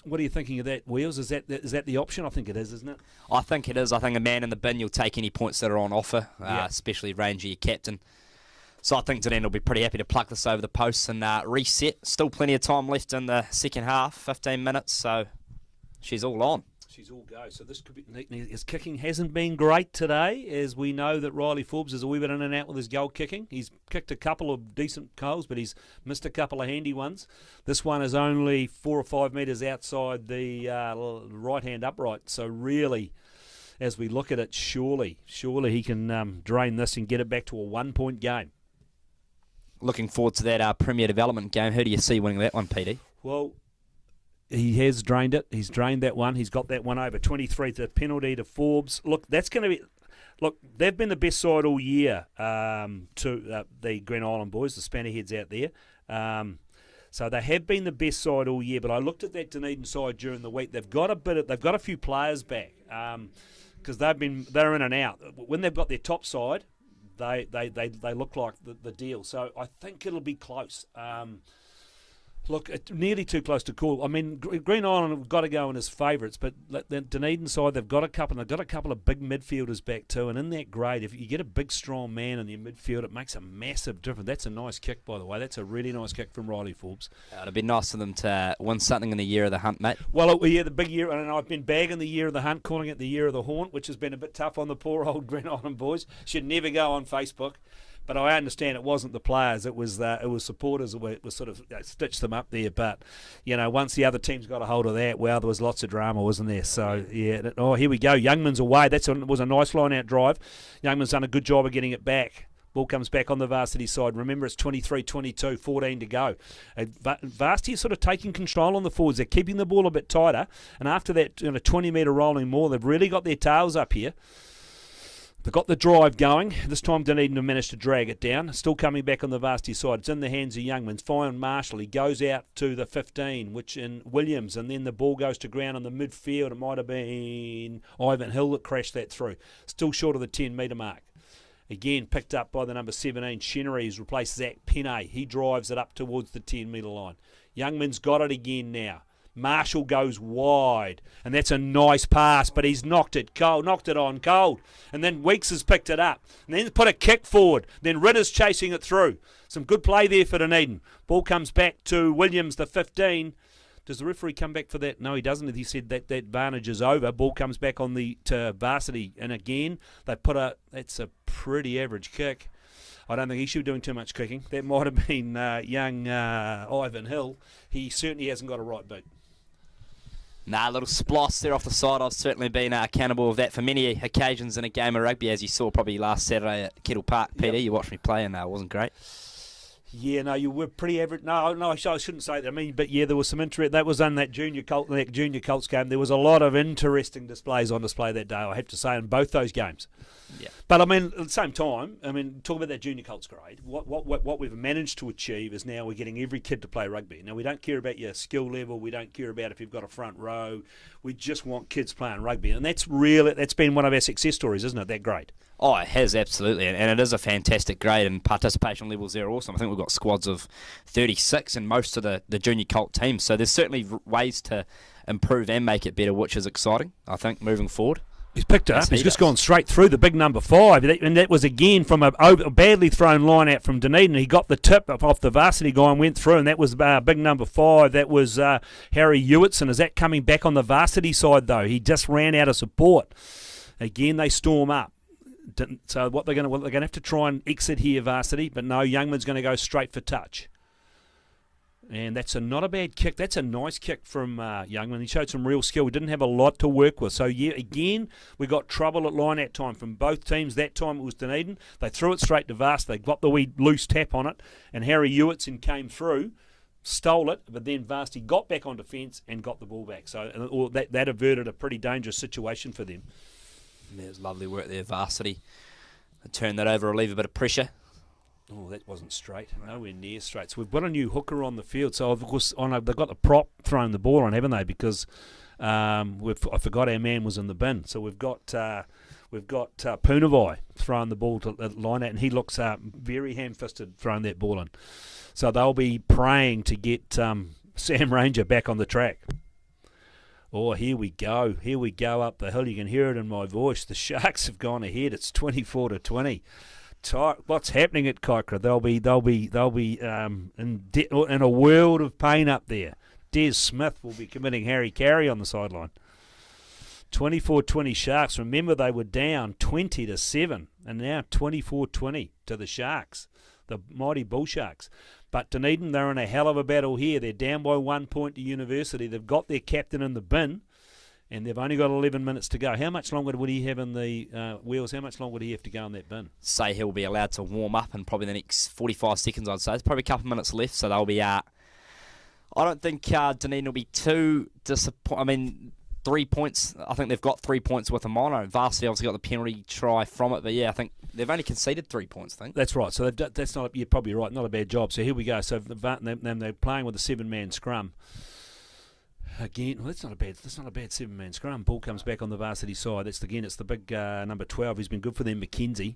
What are you thinking of that, Wheels? Is that the option? I think it is, isn't it? I think it is. I think a man in the bin, you'll take any points that are on offer, especially Ranger, your captain. So I think Dunedin will be pretty happy to pluck this over the posts and reset. Still plenty of time left in the second half, 15 minutes, so she's all on. She's all go. So this could be. His kicking hasn't been great today, as we know that Riley Forbes is a wee bit in and out with his goal kicking. He's kicked a couple of decent goals, but he's missed a couple of handy ones. This one is only 4 or 5 metres outside the right-hand upright. So really, as we look at it, surely he can drain this and get it back to a 1 point game. Looking forward to that Premier Development game. Who do you see winning that one, PD? Well, he has drained it. He's drained that one. He's got that one over. 23 to penalty to Forbes. Look, that's going to be... Look, they've been the best side all year to the Green Island boys, the Spannerheads out there. So they have been the best side all year. But I looked at that Dunedin side during the week. They've got a few players back because they're in and out. When they've got their top side, they look like the deal. So I think it'll be close. Look, it's nearly too close to call. I mean, Green Island have got to go in as favourites, but the Dunedin side, they've got a couple of big midfielders back too. And in that grade, if you get a big, strong man in your midfield, it makes a massive difference. That's a nice kick, by the way. That's a really nice kick from Riley Forbes. It'd be nice for them to win something in the year of the hunt, mate. Well, yeah, the big year, and I've been bagging the year of the hunt, calling it the year of the haunt, which has been a bit tough on the poor old Green Island boys. Should never go on Facebook. But I understand it wasn't the players; it was supporters that were sort of stitched them up there. But once the other teams got a hold of that, wow, there was lots of drama, wasn't there? So yeah. Oh, here we go. Youngman's away. That was a nice line-out drive. Youngman's done a good job of getting it back. Ball comes back on the Varsity side. Remember, it's 23-22, 14 to go. Varsity is sort of taking control on the forwards. They're keeping the ball a bit tighter, and after that 20-metre rolling maul, they've really got their tails up here. They've got the drive going. This time Dunedin have managed to drag it down. Still coming back on the Varsity side. It's in the hands of Youngman. Fine Marshall. He goes out to the 15, which in Williams, and then the ball goes to ground on the midfield. It might have been Ivan Hill that crashed that through. Still short of the 10-metre mark. Again, picked up by the number 17, Chenery, who's replaced Zach Penne. He drives it up towards the 10-metre line. Youngman's got it again now. Marshall goes wide, and that's a nice pass, but he's knocked it on cold. And then Weeks has picked it up, and then put a kick forward. Then Ritter's chasing it through. Some good play there for Dunedin. Ball comes back to Williams, the 15. Does the referee come back for that? No, he doesn't. He said that advantage is over. Ball comes back on to Varsity, and again they that's a pretty average kick. I don't think he should be doing too much kicking. That might have been young Ivan Hill. He certainly hasn't got a right boot. A little sploss there off the side. I've certainly been accountable of that for many occasions in a game of rugby, as you saw probably last Saturday at Kettle Park. Peter, you watched me play, and it wasn't great. Yeah, no, you were pretty average. No, I shouldn't say that. I mean, but yeah, there was some interest. That was on that junior Colts game. There was a lot of interesting displays on display that day, I have to say, in both those games. Yeah. But I mean, at the same time, talk about that junior Colts grade. What we've managed to achieve is now we're getting every kid to play rugby. Now we don't care about your skill level. We don't care about if you've got a front row. We just want kids playing rugby, and that's been one of our success stories, isn't it? That grade. Oh, it has, absolutely. And it is a fantastic grade, and participation levels there are awesome. I think we've got squads of 36 in most of the junior Colt teams. So there's certainly ways to improve and make it better, which is exciting, I think, moving forward. He's picked it up. He's just gone straight through the big number 5. And that was, again, from a badly thrown line out from Dunedin. He got the tip off the varsity guy and went through, and that was big number 5. That was Harry Hewitson. Is that coming back on the varsity side, though? He just ran out of support. Again, they storm up. So they're going to have to try and exit here, varsity. But no, Youngman's going to go straight for touch. And that's not a bad kick. That's a nice kick from Youngman. He showed some real skill. We didn't have a lot to work with. So, yeah, again, we got trouble at line out time from both teams. That time it was Dunedin. They threw it straight to Vast. They got the wee loose tap on it. And Harry Hewitson came through, stole it, but then Vasty got back on defence and got the ball back. So that averted a pretty dangerous situation for them. There's lovely work there, varsity. They turned that over, relieve a bit of pressure. Oh, that wasn't straight. Nowhere near straight. So we've got a new hooker on the field. So, of course, they've got the prop throwing the ball on, haven't they? Because I forgot our man was in the bin. So we've got Punavai throwing the ball to line out, and he looks very ham-fisted throwing that ball in. So they'll be praying to get Sam Ranger back on the track. Oh, here we go. Here we go up the hill. You can hear it in my voice. The Sharks have gone ahead. It's 24-20. What's happening at Kaikoura? They'll be in a world of pain up there. Des Smith will be committing Harry Carey on the sideline. 24-20 Sharks. Remember, they were down 20-7, and now 24-20 to the Sharks, the mighty Bull Sharks. But Dunedin, they're in a hell of a battle here. They're down by 1 point to University. They've got their captain in the bin, and they've only got 11 minutes to go. How much longer would he have in the wheels? How much longer would he have to go in that bin? Say he'll be allowed to warm up in probably the next 45 seconds, I'd say. There's probably a couple of minutes left, so they'll be I don't think Dunedin will be too disappointed. I mean, 3 points. I think they've got 3 points with them on. Varsity obviously got the penalty try from it, but yeah, I think they've only conceded 3 points, I think. That's right. So that's not. You're probably right. Not a bad job. So here we go. So they're playing with a 7-man scrum. Again, well, that's not a bad 7-man scrum. Ball comes back on the varsity side. It's the big number 12. He's been good for them. McKenzie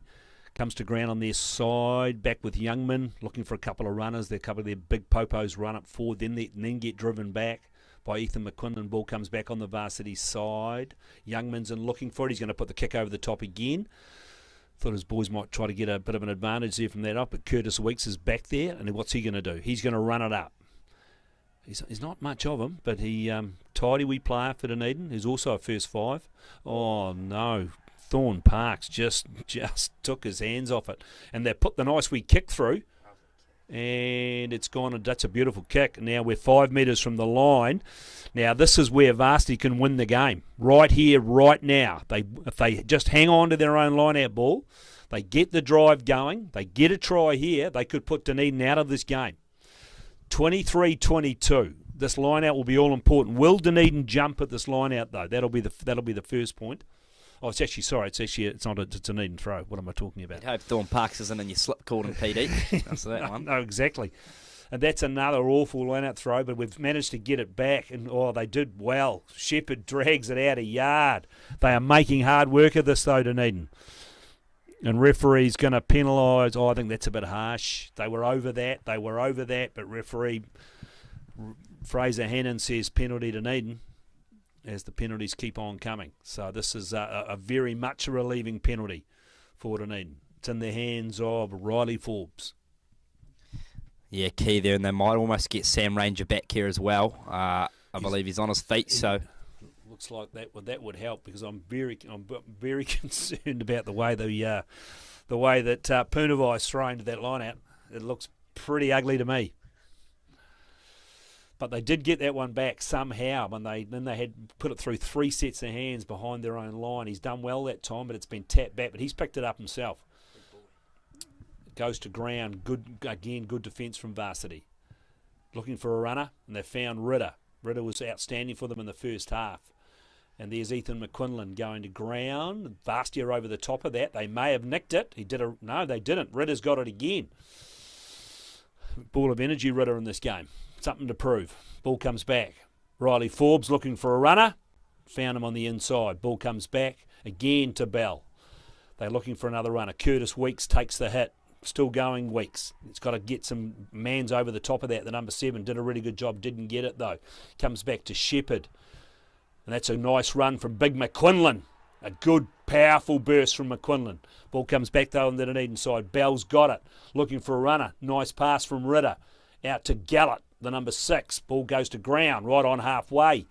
comes to ground on their side. Back with Youngman, looking for a couple of runners. A couple of their big popos run up forward. Then get driven back by Ethan McQuinlan. Ball comes back on the varsity side. Youngman's in looking for it. He's going to put the kick over the top again. Thought his boys might try to get a bit of an advantage there from that up, but Curtis Weeks is back there, and what's he going to do? He's going to run it up. He's not much of him, but he tidy wee player for Dunedin. He's also a first 5. Oh no, Thorne Parks just took his hands off it, and they put the nice wee kick through, and it's gone. And that's a beautiful kick. Now we're 5 metres from the line. Now this is where Varsity can win the game. Right here, right now. If they just hang on to their own line-out ball, they get the drive going, they get a try here, they could put Dunedin out of this game. 23-22. This line-out will be all important. Will Dunedin jump at this line-out though? That'll be the first point. Oh, it's not a Dunedin throw. What am I talking about? I hope Thorne Parks isn't in your slip called in PD. That's that one. No, exactly. And that's another awful line-out throw, but we've managed to get it back, and they did well. Shepherd drags it out a yard. They are making hard work of this though, Dunedin. And referee's going to penalise. I think that's a bit harsh. They were over that, but referee Fraser Hannon says penalty Dunedin as the penalties keep on coming. So this is a very much a relieving penalty for Dunedin. It's in the hands of Riley Forbes. Yeah, key there, and they might almost get Sam Ranger back here as well. I believe he's on his feet, so looks like that would help, because I'm very concerned about the way that Punavai's thrown to that line out. It looks pretty ugly to me. But they did get that one back somehow when they had put it through 3 sets of hands behind their own line. He's done well that time, but it's been tapped back. But he's picked it up himself. Goes to ground. Good defence from Varsity. Looking for a runner, and they found Ritter. Ritter was outstanding for them in the first half. And there's Ethan McQuinlan going to ground. Varsity are over the top of that. They may have nicked it. No, they didn't. Ritter's got it again. Ball of energy, Ritter, in this game. Something to prove. Ball comes back. Riley Forbes looking for a runner. Found him on the inside. Ball comes back again to Bell. They're looking for another runner. Curtis Weeks takes the hit. Still going, Weeks. It's got to get some mans over the top of that. The number 7 did a really good job. Didn't get it, though. Comes back to Shepherd. And that's a nice run from Big McQuinlan. A good, powerful burst from McQuinlan. Ball comes back, though, on the Dunedin side. Bell's got it. Looking for a runner. Nice pass from Ritter. Out to Gallett, the number 6. Ball goes to ground, right on halfway.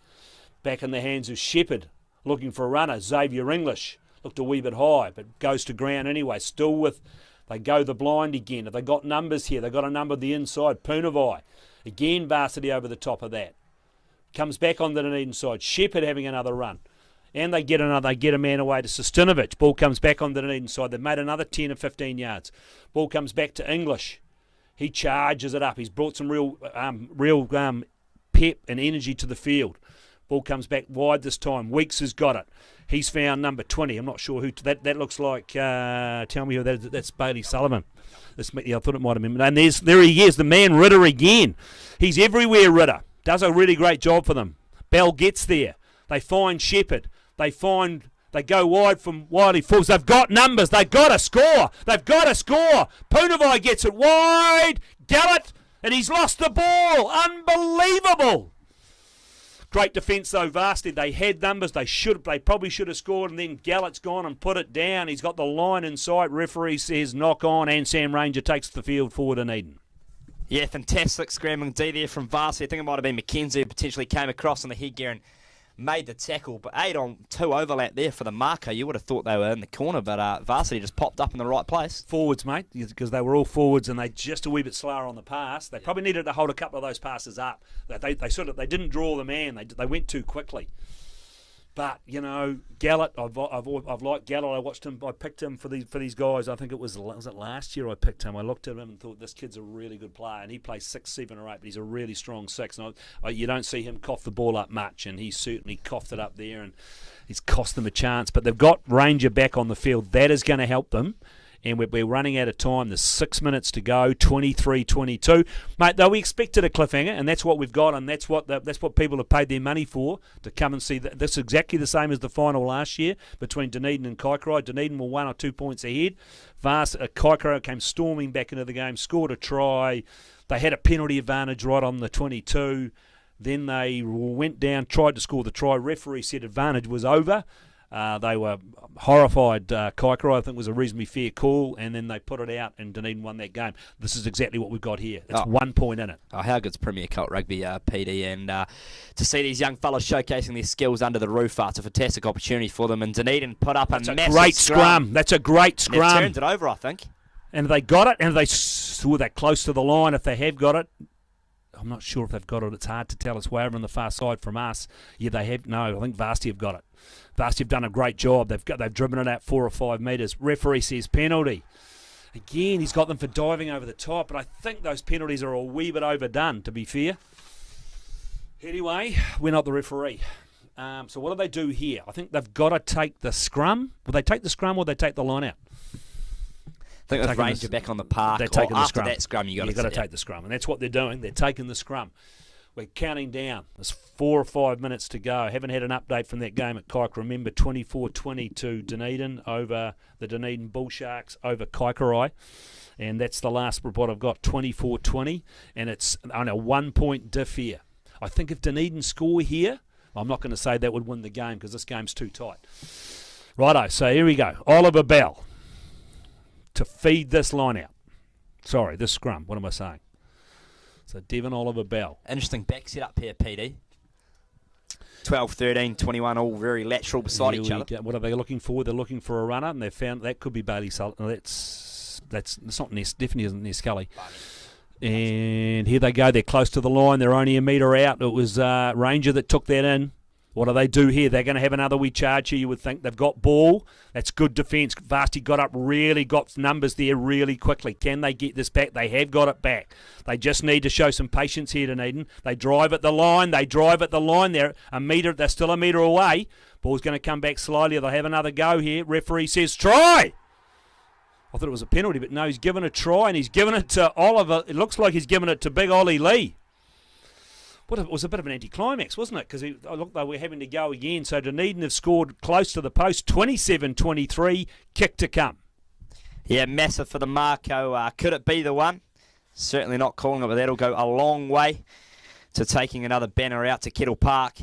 Back in the hands of Shepherd. Looking for a runner. Xavier English. Looked a wee bit high, but goes to ground anyway. Still with... They go the blind again. Have they got numbers here? They've got a number the inside. Punavai. Again, Varsity over the top of that. Comes back on the Dunedin side. Shepherd having another run. And they get a man away to Sustinovic. Ball comes back on the Dunedin side. They've made another 10 or 15 yards. Ball comes back to English. He charges it up. He's brought some real pep and energy to the field. Ball comes back wide this time. Weeks has got it. He's found number 20. I'm not sure who. That looks like. Tell me who that is. That's Bailey Sullivan. I thought it might have been. And there he is, the man Ritter again. He's everywhere, Ritter. Does a really great job for them. Bell gets there. They find Shepherd. They go wide from Wiley Forbes. They've got numbers. They've got to score. Punavai gets it wide. Gallett, and he's lost the ball. Unbelievable. Great defence though, Varsity. They had numbers. They probably should have scored, and then Gallett's gone and put it down. He's got the line in sight. Referee says knock on, and Sam Ranger takes the field forward in Eden. Yeah, fantastic scrambling D there from Varsity. I think it might have been McKenzie who potentially came across on the headgear and made the tackle, but 8-on-2 overlap there for the Mako. You would have thought they were in the corner, but Varsity just popped up in the right place. Forwards, mate, because they were all forwards and they just a wee bit slower on the pass. They probably needed to hold a couple of those passes up. They didn't draw the man. They went too quickly. But Gallett, I've liked Gallett. I watched him. I picked him for these guys. I think it was it last year I picked him. I looked at him and thought this kid's a really good player, and he plays 6, 7, or 8. But he's a really strong 6. And you don't see him cough the ball up much, and he certainly coughed it up there, and he's cost them a chance. But they've got Ranger back on the field. That is going to help them. And we're running out of time. There's 6 minutes to go, 23-22. Mate, though we expected a cliffhanger, and that's what we've got, and that's what people have paid their money for, to come and see. This is exactly the same as the final last year between Dunedin and Kaikorai. Dunedin were 1 or 2 points ahead. Kaikorai came storming back into the game, scored a try. They had a penalty advantage right on the 22. Then they went down, tried to score the try. Referee said advantage was over. They were horrified. Kaikorai, I think, was a reasonably fair call, and then they put it out, and Dunedin won that game. This is exactly what we've got here. It's 1 point in it. Oh, how good's Premier Colt Rugby, PD, and to see these young fellas showcasing their skills under the roof, it's a fantastic opportunity for them. And Dunedin put up a massive great scrum. That's a great scrum. They've turned it over, I think. And they got it, and were they close to the line? If they have got it, I'm not sure if they've got it. It's hard to tell. It's way over on the far side from us. Yeah, they have. No, I think Varsity have got it. Varsity have done a great job. They've driven it out 4 or 5 metres. Referee says penalty. Again, he's got them for diving over the top, but I think those penalties are a wee bit overdone, to be fair. Anyway, we're not the referee. So what do they do here? I think they've got to take the scrum. Will they take the scrum or will they take the line out? I think with Ranger back on the park, they're taking the scrum. That scrum, you've got to take the scrum, and that's what they're doing. They're taking the scrum. We're counting down. There's 4 or 5 minutes to go. Haven't had an update from that game at Kaikorai. Remember, 24-22 Dunedin over the Dunedin Bull Sharks over Kaikorai. And that's the last report I've got, 24-20. And it's on a 1 point diff here. I think if Dunedin score here, I'm not going to say that would win the game because this game's too tight. Righto, so here we go. Oliver Bell to feed this line out. Sorry, this scrum. What am I saying? So Devon Oliver Bell. Interesting back set up here, PD. 12, 13, 21, all very lateral beside each other. What are they looking for? They're looking for a runner, and they've found that could be Bailey Sullivan. That's not Ness. Definitely isn't Ness Scully. And here they go. They're close to the line. They're only a metre out. It was Ranger that took that in. What do they do here? They're going to have another wee charge here, you would think. They've got ball. That's good defence. Varsity got up really, got numbers there really quickly. Can they get this back? They have got it back. They just need to show some patience here, Dunedin. They drive at the line. They're they're still a metre away. Ball's going to come back slowly. They'll have another go here. Referee says, try! I thought it was a penalty, but no, he's given a try, and he's given it to Oliver. It looks like he's given it to Big Ollie Lee. It was a bit of an anticlimax, wasn't it? Because they were having to go again. So Dunedin have scored close to the post, 27-23, kick to come. Yeah, massive for the Mako. Could it be the one? Certainly not calling it, but that'll go a long way to taking another banner out to Kettle Park.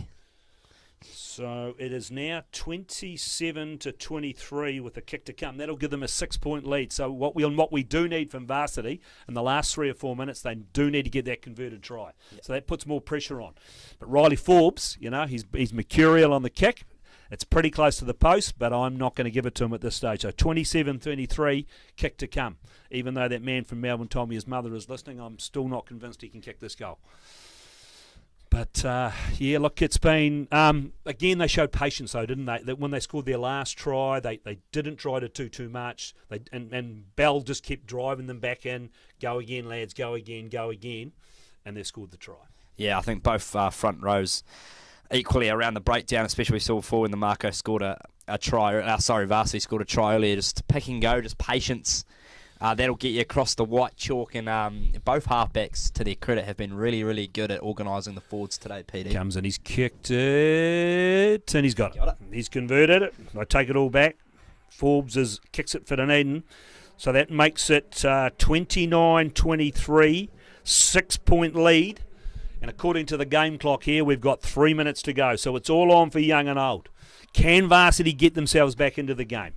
So it is now 27-23 with the kick to come. That'll give them a 6-point lead. So what we do need from Varsity in the last 3 or 4 minutes, they do need to get that converted try. Yep. So that puts more pressure on. But Riley Forbes, he's mercurial on the kick. It's pretty close to the post, but I'm not going to give it to him at this stage. So 27-23, kick to come. Even though that man from Melbourne told me his mother is listening, I'm still not convinced he can kick this goal. But, look, it's been... again, they showed patience, though, didn't they? That when they scored their last try, they didn't try to do too much. And Bell just kept driving them back in. Go again, lads, go again. And they scored the try. Yeah, I think both front rows equally around the breakdown, especially we saw before when the Mako scored a try. Varsity scored a try earlier. Just pick and go, just patience. That'll get you across the white chalk, and both halfbacks, to their credit, have been really, really good at organising the forwards today, PD. Comes and he's kicked it, and he's got it. He's converted it. I take it all back. Forbes kicks it for Dunedin. So that makes it 29-23, 6-point lead. And according to the game clock here, we've got 3 minutes to go. So it's all on for young and old. Can Varsity get themselves back into the game?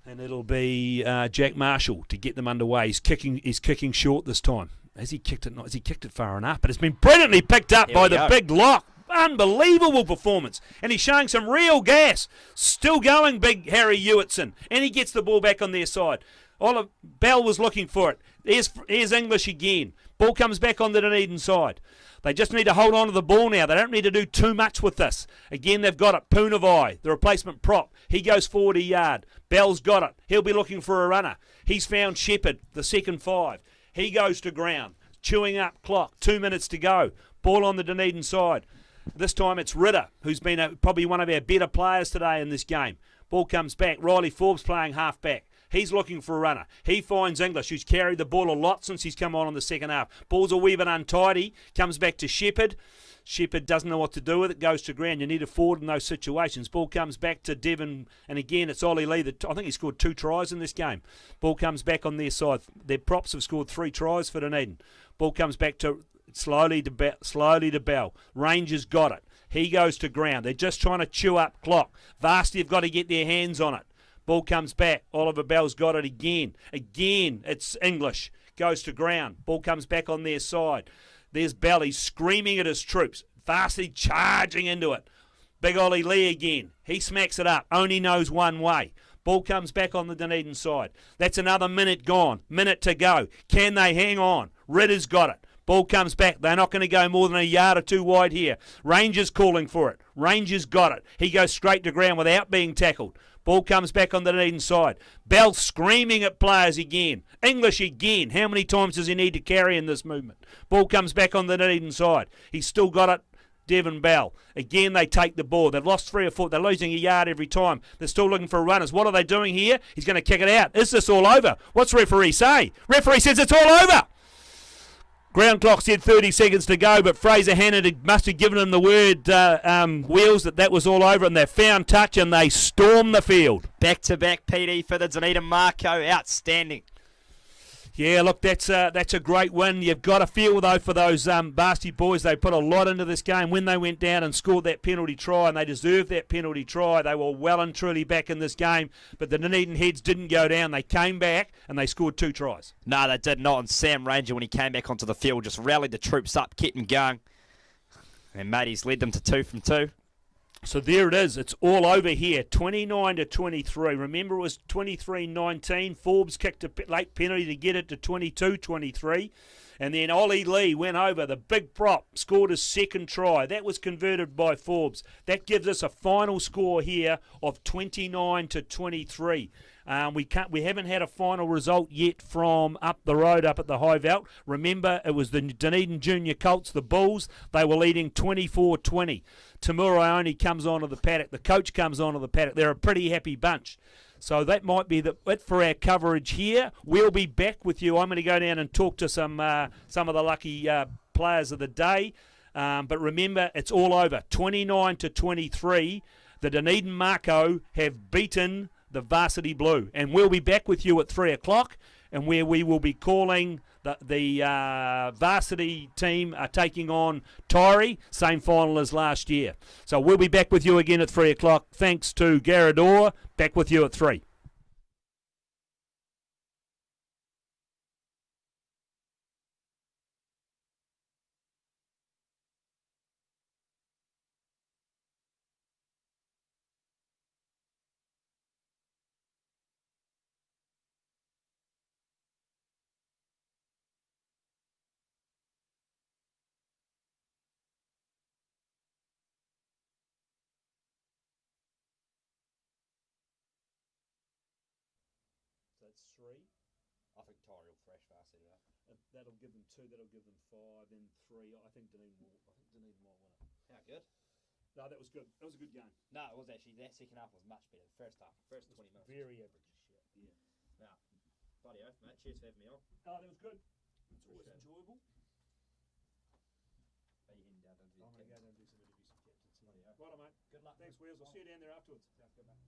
And it'll be Jack Marshall to get them underway. He's kicking short this time. Has he kicked it? Not? Has he kicked it far enough? But it's been brilliantly picked up by the big lock. Unbelievable performance. And he's showing some real gas. Still going, big Harry Hewitson. And he gets the ball back on their side. Bell was looking for it. Here's English again. Ball comes back on the Dunedin side. They just need to hold on to the ball now. They don't need to do too much with this. Again, they've got it. Poonavai, the replacement prop. He goes forward a yard. Bell's got it. He'll be looking for a runner. He's found Shepherd, the second 5. He goes to ground. Chewing up clock. 2 minutes to go. Ball on the Dunedin side. This time it's Ritter, who's been probably one of our better players today in this game. Ball comes back. Riley Forbes playing half-back. He's looking for a runner. He finds English, who's carried the ball a lot since he's come on in the second half. Ball's a wee bit untidy. Comes back to Shepherd. Shepherd doesn't know what to do with it. Goes to ground. You need a forward in those situations. Ball comes back to Devon. And again, it's Ollie Lee. I think he scored 2 tries in this game. Ball comes back on their side. Their props have scored 3 tries for Dunedin. Ball comes back to slowly to Bell. Rangers got it. He goes to ground. They're just trying to chew up clock. Varsity have got to get their hands on it. Ball comes back. Oliver Bell's got it again. Again, it's English. Goes to ground. Ball comes back on their side. There's Bell. He's screaming at his troops. Varsity charging into it. Big Ollie Lee again. He smacks it up. Only knows one way. Ball comes back on the Dunedin side. That's another minute gone. Minute to go. Can they hang on? Ritter's got it. Ball comes back. They're not going to go more than a yard or 2 wide here. Rangers calling for it. Rangers got it. He goes straight to ground without being tackled. Ball comes back on the Dunedin side. Bell screaming at players again. English again. How many times does he need to carry in this movement? Ball comes back on the Dunedin side. He's still got it. Devon Bell. Again, they take the ball. They've lost 3 or 4. They're losing a yard every time. They're still looking for runners. What are they doing here? He's going to kick it out. Is this all over? What's referee say? Referee says it's all over. Ground clock said 30 seconds to go, but Fraser Hannon must have given him the word, Wheels, that was all over, and they found touch and they stormed the field. Back-to-back PD for the Dunedin Mako. Outstanding. Yeah, look, that's a great win. You've got to feel, though, for those Varsity boys. They put a lot into this game when they went down and scored that penalty try, and they deserved that penalty try. They were well and truly back in this game, but the Dunedin Heads didn't go down. They came back, and they scored 2 tries. No, they did not, and Sam Ranger, when he came back onto the field, just rallied the troops up, kept them going, and, mate, he's led them to 2 from 2. So there it is. It's all over here. 29-23. Remember, it was 23-19. Forbes kicked a late penalty to get it to 22-23. And then Ollie Lee went over, the big prop, scored his second try. That was converted by Forbes. That gives us a final score here of 29-23. We haven't had a final result yet from up the road, up at the High Veld. Remember, it was the Dunedin Junior Colts, the Bulls. They were leading 24-20. Tamura Ione comes onto the paddock. The coach comes onto the paddock. They're a pretty happy bunch. So that might be it for our coverage here. We'll be back with you. I'm going to go down and talk to some of the lucky players of the day. But remember, it's all over. 29-23. The Dunedin Mako have beaten the Varsity Blue. And we'll be back with you at 3 o'clock, and where we will be calling the varsity team are taking on Tyree, same final as last year. So we'll be back with you again at 3 o'clock. Thanks to Garador. Back with you at 3. That's 3. I think Tyree will thrash Varsity up. That'll give them 2. That'll give them 5. Then 3. I think Dunedin might win it. How good? No, that was good. That was a good game. No, it was actually, that second half was much better. First 20 minutes. Very average. Yeah. Now, bloody oath, mate. Cheers for having me on. Oh, that was good. It's always enjoyable. Are you heading down to I'm going to go down and do some interviews with captains. Righto, mate. Good luck. Thanks, Wheels. I'll see you down there afterwards. Sounds good, mate.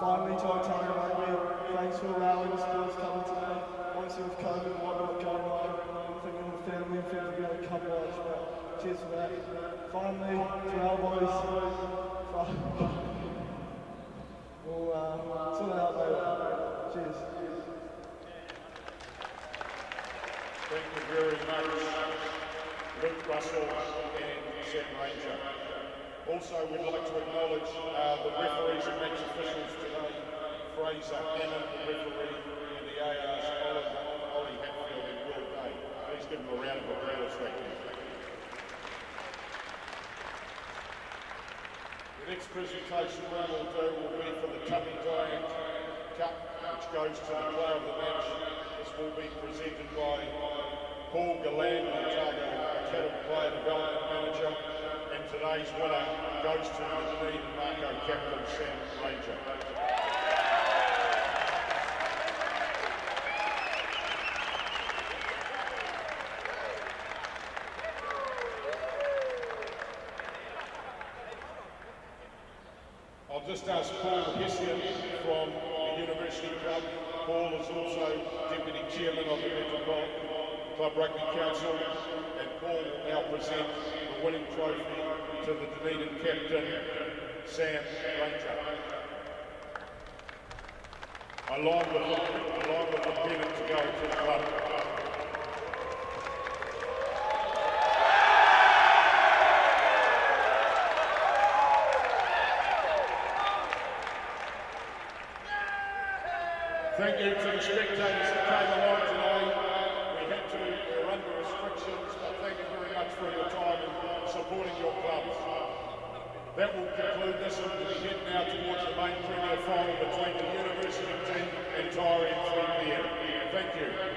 Finally to Otago Rugby, thanks for allowing the sports coming today. Obviously with COVID and whatnot going on, I think all the family and friends will be able to come watch, but cheers for that. Finally, to our boys, we'll sort it out later. Cheers. Thank you very much, Luke Russell and Sam Ranger. Also, we'd like to acknowledge the referees and match officials today, Fraser Hannon, the referee, and the ARs, Ollie Hatfield and Will Day. Please give them a round of applause, thank you. The next presentation we will do will be for the Tuppy Giant Cup, which goes to the player of the match. This will be presented by Paul Galland, the Otago Academy Player Development Manager, and today's winner goes to the Dunedin Mako Captain Sam Ranger. I'll just ask Paul Hessian from the University Club. Paul is also Deputy Chairman of the Metropolitan Club Rugby Council, and Paul will now present the winning trophy to the Dunedin captain, Sam Ranger. Along with the pennant to go to the club. Thank you to the spectators that came along today. We had to, we're under restrictions, but thank you very much for your time and supporting your clubs. That will conclude this, and we head now towards the main premier final between the University team and Tyree 3 p.m. Thank you.